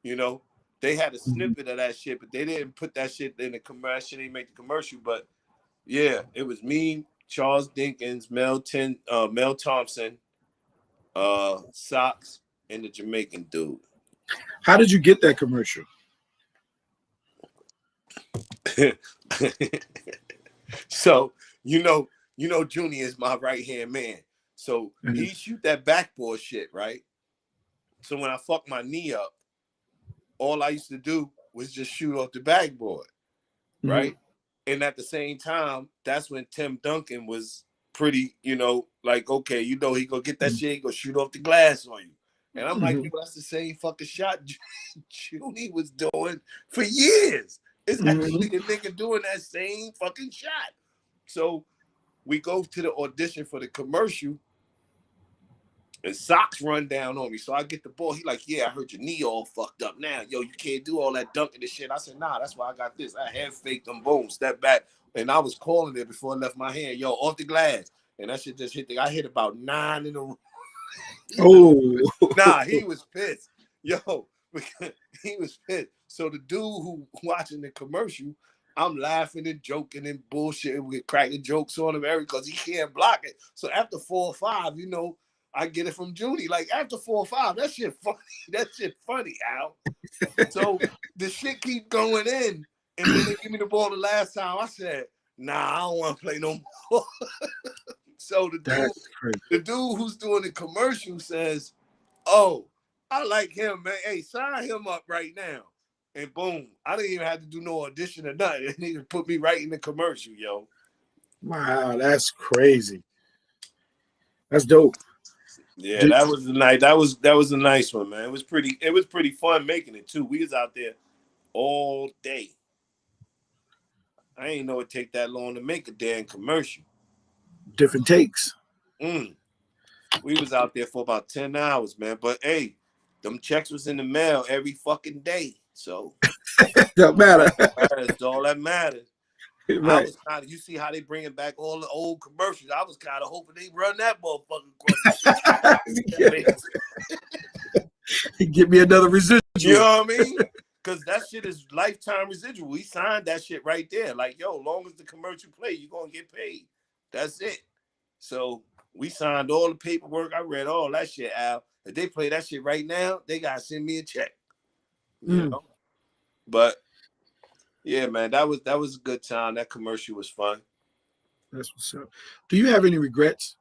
you know. They had a snippet of that shit, but they didn't put that shit in the commercial. They didn't make the commercial, but yeah, it was me, Charles Dinkins, Mel Thompson, Socks, and the Jamaican dude. How did you get that commercial? So you know, Junior is my right hand man. So he shoot that backboard shit, right? So when I fucked my knee up, all I used to do was just shoot off the backboard, right? And at the same time, that's when Tim Duncan was pretty, you know, like, okay, you know, he gonna get that shit, he gonna shoot off the glass on you. And I'm like, yo, that's the same fucking shot Junie was doing for years. It's actually the nigga doing that same fucking shot. So we go to the audition for the commercial, and Socks run down on me. So I get the ball. He like, yeah, I heard your knee all fucked up now. Yo, you can't do all that dunking and shit. I said, nah, that's why I got this. I had faked them, boom, step back. And I was calling it before I left my hand. Yo, off the glass. And that shit just hit I hit about 9 in a row. Oh. Nah, he was pissed. Yo, he was pissed. So the dude who watching the commercial, I'm laughing and joking and bullshitting. We're cracking jokes on him because he can't block it. So after 4 or 5, you know, I get it from Judy. Like after 4 or 5, that shit funny. That shit funny, Al. So the shit keep going in, and then they give me the ball the last time. I said, nah, I don't want to play no more. So the dude who's doing the commercial says, oh, I like him, man. Hey, sign him up right now. And boom, I didn't even have to do no audition or nothing. They just put me right in the commercial, yo. Wow, that's crazy. That's dope. Yeah, that was the night. That was a nice one, man. It was pretty fun making it too. We was out there all day. I ain't know it take that long to make a damn commercial. Different takes. We was out there for about 10 hours, man. But hey, them checks was in the mail every fucking day. So don't matter. That's all that matters. Right. I was kind of, you see how they bringing back all the old commercials. I was kind of hoping they run that motherfucking Give me another residual. You know what I mean? Because that shit is lifetime residual. We signed that shit right there. Like, yo, long as the commercial play, you're gonna get paid. That's it. So we signed all the paperwork. I read all that shit out. If they play that shit right now, they gotta send me a check. You know? But yeah, man, that was a good time. That commercial was fun. That's what's up. Do you have any regrets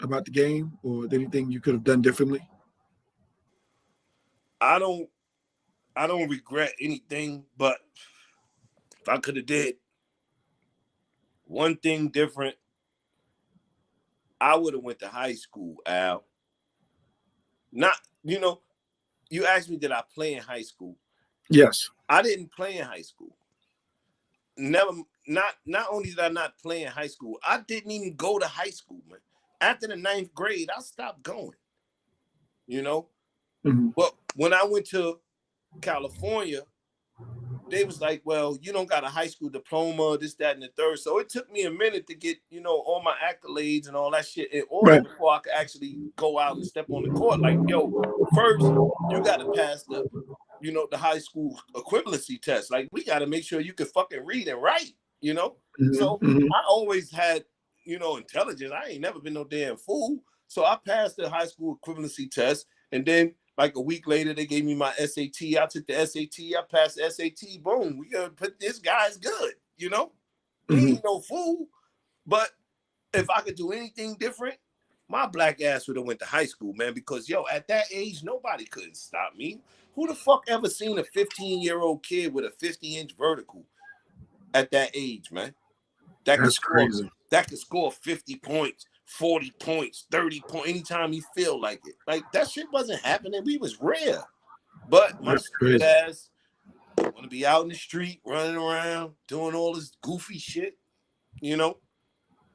about the game or anything you could have done differently? I don't regret anything, but if I could have did one thing different, I would have went to high school, Al. Not, you asked me, did I play in high school? Yes. I didn't play in high school. Never, not only did I not play in high school, I didn't even go to high school, man. After the 9th grade, I stopped going. But when I went to California, they was like, well, you don't got a high school diploma, this, that, and the third. So it took me a minute to get, all my accolades and all that shit in order before I could actually go out and step on the court. Like, yo, first you got to pass the high school equivalency test. Like, we got to make sure you can fucking read and write, So I always had, intelligence. I ain't never been no damn fool. So I passed the high school equivalency test, and then like a week later, they gave me my SAT. I took the SAT. I passed the SAT. Boom. We gonna put this guy's good. He ain't no fool. But if I could do anything different, my black ass would have went to high school, man. Because at that age, nobody couldn't stop me. Who the fuck ever seen a 15-year-old kid with a 50-inch vertical at that age, man? That's crazy. That could score 50 points. 40 points, 30 points, anytime you feel like it. Like, that shit wasn't happening. We was rare. But my stupid ass want to be out in the street, running around, doing all this goofy shit,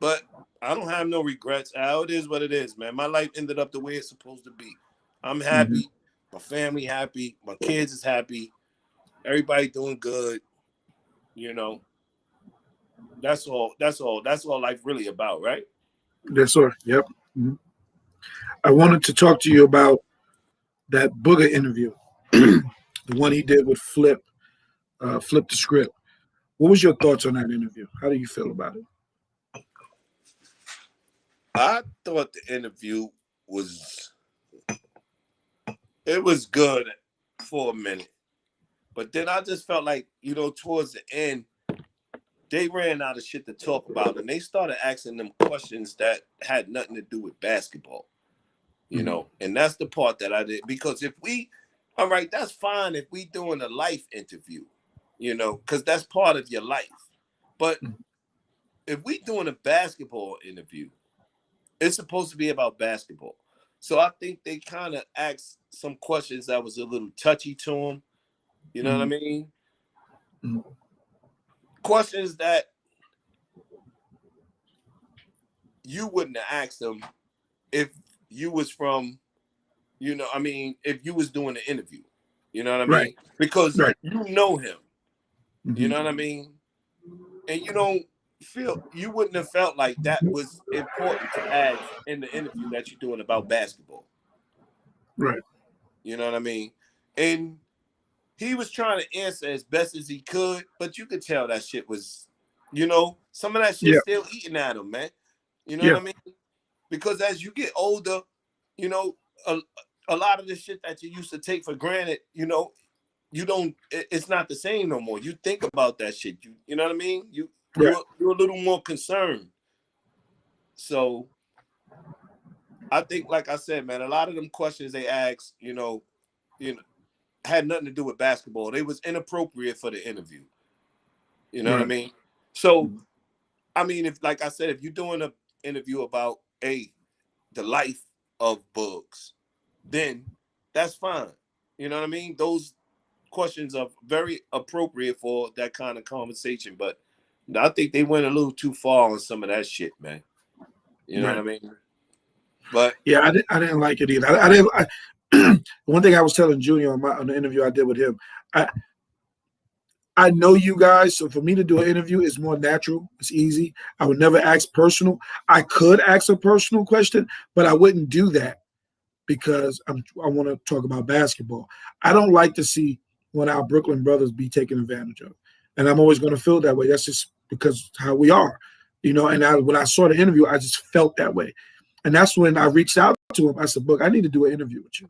But I don't have no regrets, Al. It is what it is, man. My life ended up the way it's supposed to be. I'm happy. My family happy. My kids is happy. Everybody doing good, That's all life really about, right? Yes, sir. Yep. I wanted to talk to you about that Booger interview, the one he did with Flip the Script. What was your thoughts on that interview? How do you feel about it? I thought the interview was good for a minute, but then I just felt like, towards the end, they ran out of shit to talk about, and they started asking them questions that had nothing to do with basketball, and that's the part that I did. Because all right, that's fine if we doing a life interview, because that's part of your life. But if we doing a basketball interview, it's supposed to be about basketball. So I think they kind of asked some questions that was a little touchy to them. You know what I mean? Questions that you wouldn't have asked them if you was from, if you was doing the interview. You know what I mean? Because you know him. You know what I mean? And you wouldn't have felt like that was important to ask in the interview that you're doing about basketball. Right. You know what I mean? And he was trying to answer as best as he could, but you could tell that shit was, some of that shit still eating at him, man. You know what I mean? Because as you get older, a lot of the shit that you used to take for granted, it's not the same no more. You think about that shit. You know what I mean? You're a little more concerned. So I think, like I said, man, a lot of them questions they asked, had nothing to do with basketball. They was inappropriate for the interview. You know what I mean? So, I mean, if, like I said, if you're doing an interview about the life of Bugs, then that's fine. You know what I mean? Those questions are very appropriate for that kind of conversation. But I think they went a little too far on some of that shit, man. You know what I mean? But yeah, I didn't like it either. I didn't. One thing I was telling Junior on the interview I did with him, I know you guys, so for me to do an interview is more natural. It's easy. I would never ask personal. I could ask a personal question, but I wouldn't do that because I want to talk about basketball. I don't like to see one of our Brooklyn brothers be taken advantage of, and I'm always going to feel that way. That's just because how we are. You know, and when I saw the interview, I just felt that way. And that's when I reached out to him. I said, "Book, I need to do an interview with you.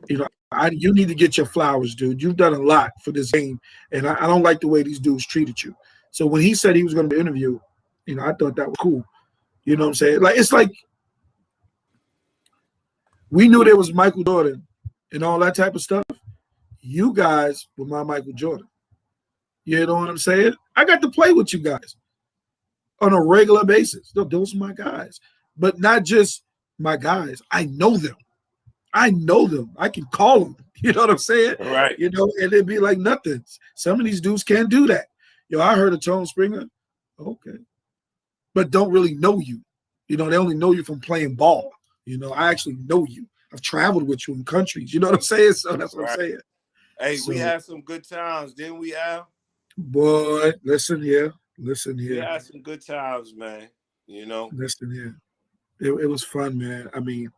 You know, you need to get your flowers, dude. You've done a lot for this game, and I don't like the way these dudes treated you." So when he said he was going to interview, you know, I thought that was cool. You know what I'm saying? Like, it's like we knew there was Michael Jordan and all that type of stuff. You guys were my Michael Jordan. You know what I'm saying? I got to play with you guys on a regular basis. Those are my guys, but not just my guys. I know them. I know them. I can call them. You know what I'm saying? Right. You know, and it'd be like nothing. Some of these dudes can't do that. Yo, I heard of Tone Springer. Okay. But don't really know you. You know, they only know you from playing ball. You know, I actually know you. I've traveled with you in countries. You know what I'm saying? So that's what I'm saying. Hey, so, we had some good times, didn't we, Al? Boy, listen here. Listen here. We had some good times, man. You know? Listen here. It was fun, man. I mean,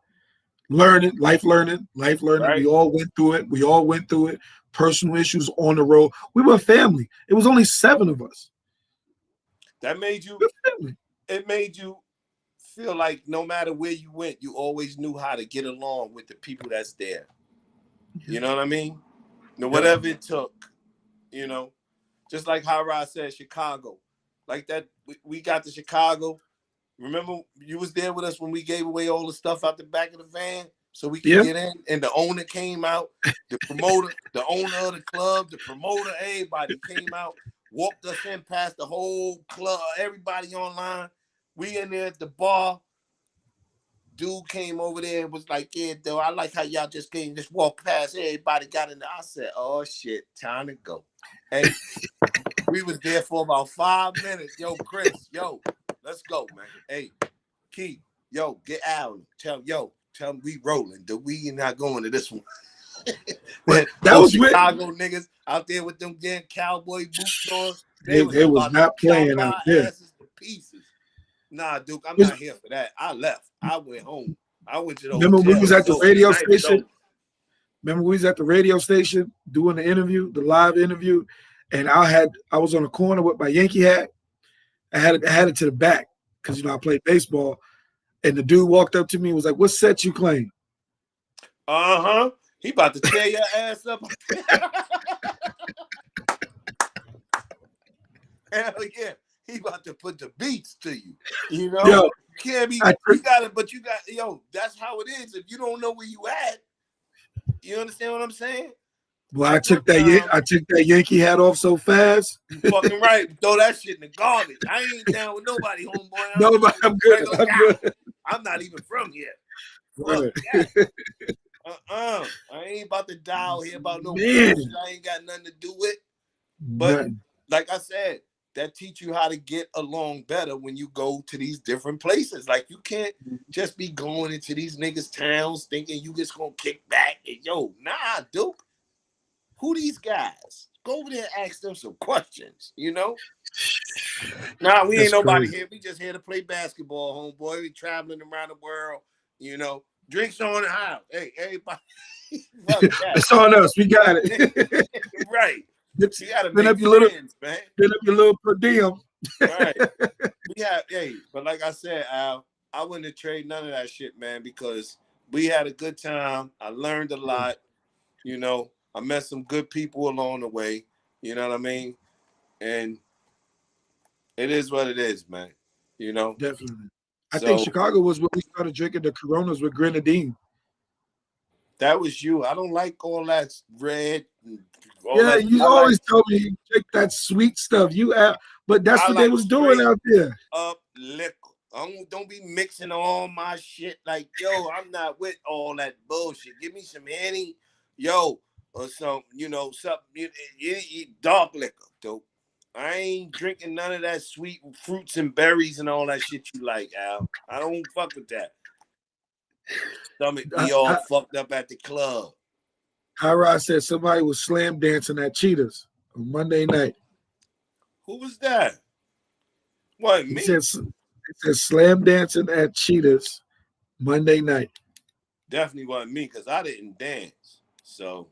life learning. Right. We all went through it. Personal issues on the road. We were a family. It was only 7 of us. That made you, family. It made you feel like no matter where you went, you always knew how to get along with the people that's there. Yeah. You know what I mean? You know, whatever it took, you know, just like how Rod said, Chicago. Like that, we got to Chicago. Remember, you was there with us when we gave away all the stuff out the back of the van so we could get in, and the owner came out, the promoter, the owner of the club, the promoter, everybody came out, walked us in past the whole club, everybody online. We in there at the bar. Dude came over there and was like, "Yeah, though, I like how y'all just walk past. Everybody got in there." I said, "Oh shit, time to go." Hey, we was there for about 5 minutes. Yo, Chris, yo, let's go, man. Hey, Keith, yo, get out. Tell him we rolling. We not going to this one. That was Chicago niggas out there with them damn cowboy boots on. They was not playing out there. Asses to pieces. Nah, Duke, I'm not here for that. I left. I went home. I went to the hotel. Remember we was at the radio station? Remember we was at the radio station doing the interview, the live interview, and I was on the corner with my Yankee hat. I had it to the back because, you know, I played baseball, and the dude walked up to me and was like, "What set you claim?" Uh-huh. He about to tear your ass up. Hell yeah. He about to put the beats to you. You know? Yo, you can't be, that's how it is. If you don't know where you at, you understand what I'm saying? Well, I took that Yankee hat off so fast. You fucking right. Throw that shit in the garbage. I ain't down with nobody, homeboy. Nobody, I'm good. I'm not even from here. Right. I ain't about to dial here about no bullshit I ain't got nothing to do with. But like I said, that teach you how to get along better when you go to these different places. Like, you can't just be going into these niggas' towns thinking you just gonna kick back and nah, Duke. Who these guys? Go over there and ask them some questions, you know? Nah, we ain't nobody here. We just here to play basketball, homeboy. We traveling around the world, you know. Drinks on the house. Hey, everybody. It's on us. We got it. Right. You gotta spin up your friends, man. Spin up your little per diem. Right. But like I said, Al, I wouldn't trade none of that shit, man, because we had a good time. I learned a lot. You know, I met some good people along the way. You know what I mean? And it is what it is, man. You know? Definitely. I think Chicago was when we started drinking the Coronas with grenadine. That was you. I don't like all that red. You always told me you drink that sweet stuff. But that's what they was doing out there. Up liquor. Don't be mixing all my shit. Like, I'm not with all that bullshit. Give me some Henny, or some, something. Dark liquor, dope. I ain't drinking none of that sweet fruits and berries and all that shit you like, Al. I don't fuck with that. Stomach be all fucked up at the club. Hyrod said somebody was slam dancing at Cheetahs on Monday night. Who was that? What, me? He said slam dancing at Cheetahs Monday night. Definitely wasn't me because I didn't dance. So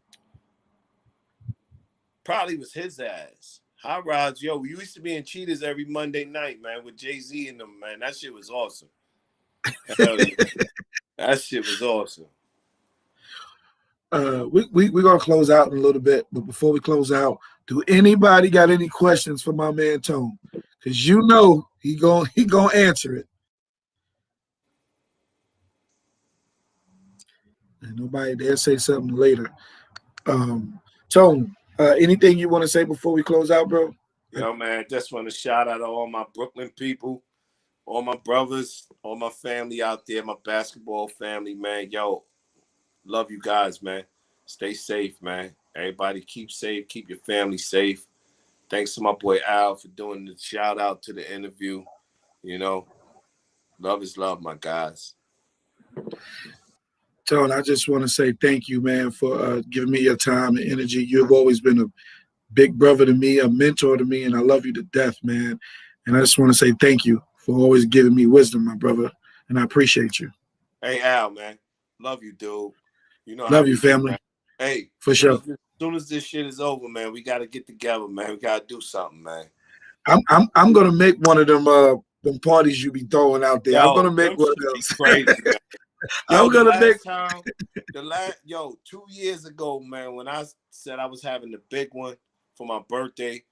probably was his ass. Hot rods, yo, we used to be in Cheetahs every Monday night, man, with Jay-Z and them, man. That shit was awesome. Hell yeah. That shit was awesome. We're gonna close out in a little bit, but before we close out, do anybody got any questions for my man Tone? Because you know he gonna answer it. And nobody dare say something later. Tone, anything you want to say before we close out, bro? Yo, man, just want to shout out to all my Brooklyn people, all my brothers, all my family out there, my basketball family, man. Yo, love you guys, man. Stay safe, man. Everybody keep safe. Keep your family safe. Thanks to my boy Al for doing the shout out to the interview. You know, love is love, my guys. Tone, I just want to say thank you, man, for giving me your time and energy. You've always been a big brother to me, a mentor to me, and I love you to death, man. And I just want to say thank you for always giving me wisdom, my brother, and I appreciate you. Hey, Al, man. Love you, dude. You know love you, family. Hey, for sure. As soon as this shit is over, man, we got to get together, man. We got to do something, man. I'm going to make one of them parties you be throwing out there. Yo, I'm going to make one of those. Crazy, man. Yo, I'm gonna make 2 years ago, man, when I said I was having the big one for my birthday,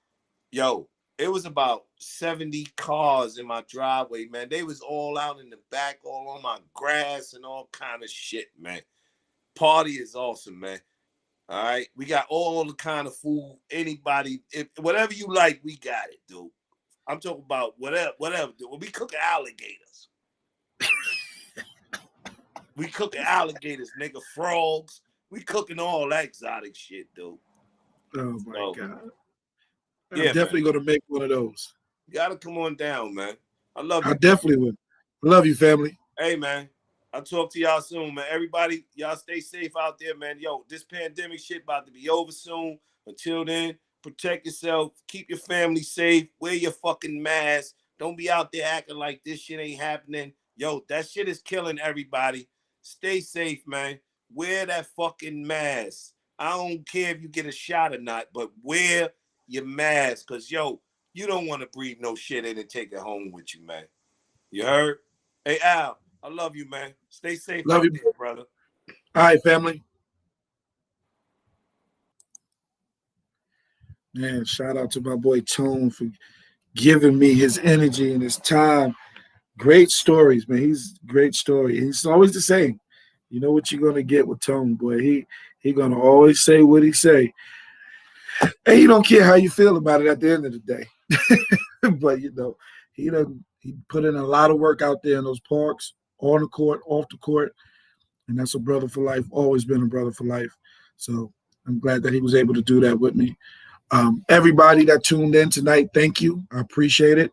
yo, it was about 70 cars in my driveway, man. They was all out in the back, all on my grass and all kind of shit, man. Party is awesome, man. All right, we got all the kind of food. Anybody, whatever you like, we got it, dude. I'm talking about whatever. Dude. We cooking alligators. We cooking alligators, nigga, frogs. We cooking all that exotic shit, dude. Oh my God. I'm yeah, definitely gonna make one of those. You gotta come on down, man. I love you. I definitely will. Love you, family. Hey, man. I'll talk to y'all soon, man. Everybody, y'all stay safe out there, man. Yo, this pandemic shit about to be over soon. Until then, protect yourself. Keep your family safe. Wear your fucking mask. Don't be out there acting like this shit ain't happening. Yo, that shit is killing everybody. Stay safe, man. Wear that fucking mask. I don't care if you get a shot or not, but wear your mask. Because, yo, you don't want to breathe no shit in and take it home with you, man. You heard? Hey, Al, I love you, man. Stay safe love you, there, brother. All right, family. Man, shout out to my boy Tone for giving me his energy and his time. Great stories, man. He's a great story. He's always the same. You know what you're gonna get with Tone, boy. He gonna always say what he say. And he don't care how you feel about it at the end of the day. But you know, he put in a lot of work out there in those parks, on the court, off the court. And that's a brother for life, always been a brother for life. So I'm glad that he was able to do that with me. Everybody that tuned in tonight, thank you. I appreciate it.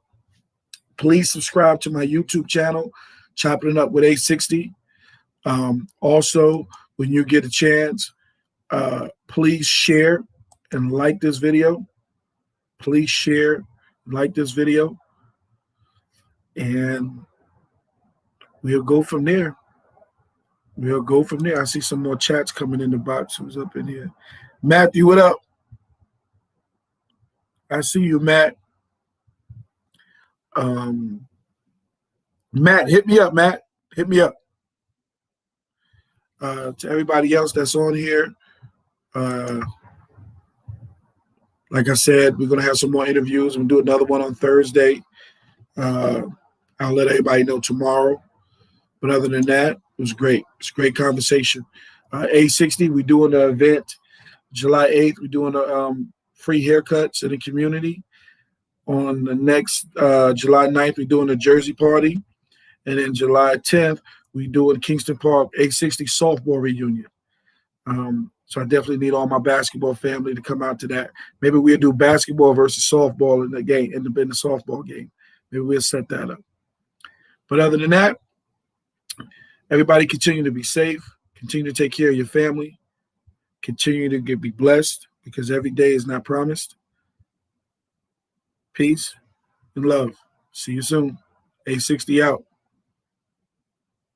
Please subscribe to my YouTube channel, Chopping It Up with A60. Also, when you get a chance, please share and like this video. Please share, like this video. And we'll go from there. I see some more chats coming in the box. Who's up in here? Matthew, what up? I see you, Matt. Matt, hit me up, Matt. Hit me up. To everybody else that's on here, like I said, we're going to have some more interviews. We'll do another one on Thursday. I'll let everybody know tomorrow. But other than that, it was great. It's a great conversation. A60, we're doing an event. July 8th, we're doing a free haircuts in the community. On the next July 9th, we're doing a Jersey party. And then July 10th, we're doing Kingston Park A60 softball reunion. So I definitely need all my basketball family to come out to that. Maybe we'll do basketball versus softball in the game, in the softball game. Maybe we'll set that up. But other than that, everybody continue to be safe. Continue to take care of your family. Continue to be blessed because every day is not promised. Peace and love. See you soon. A60 out.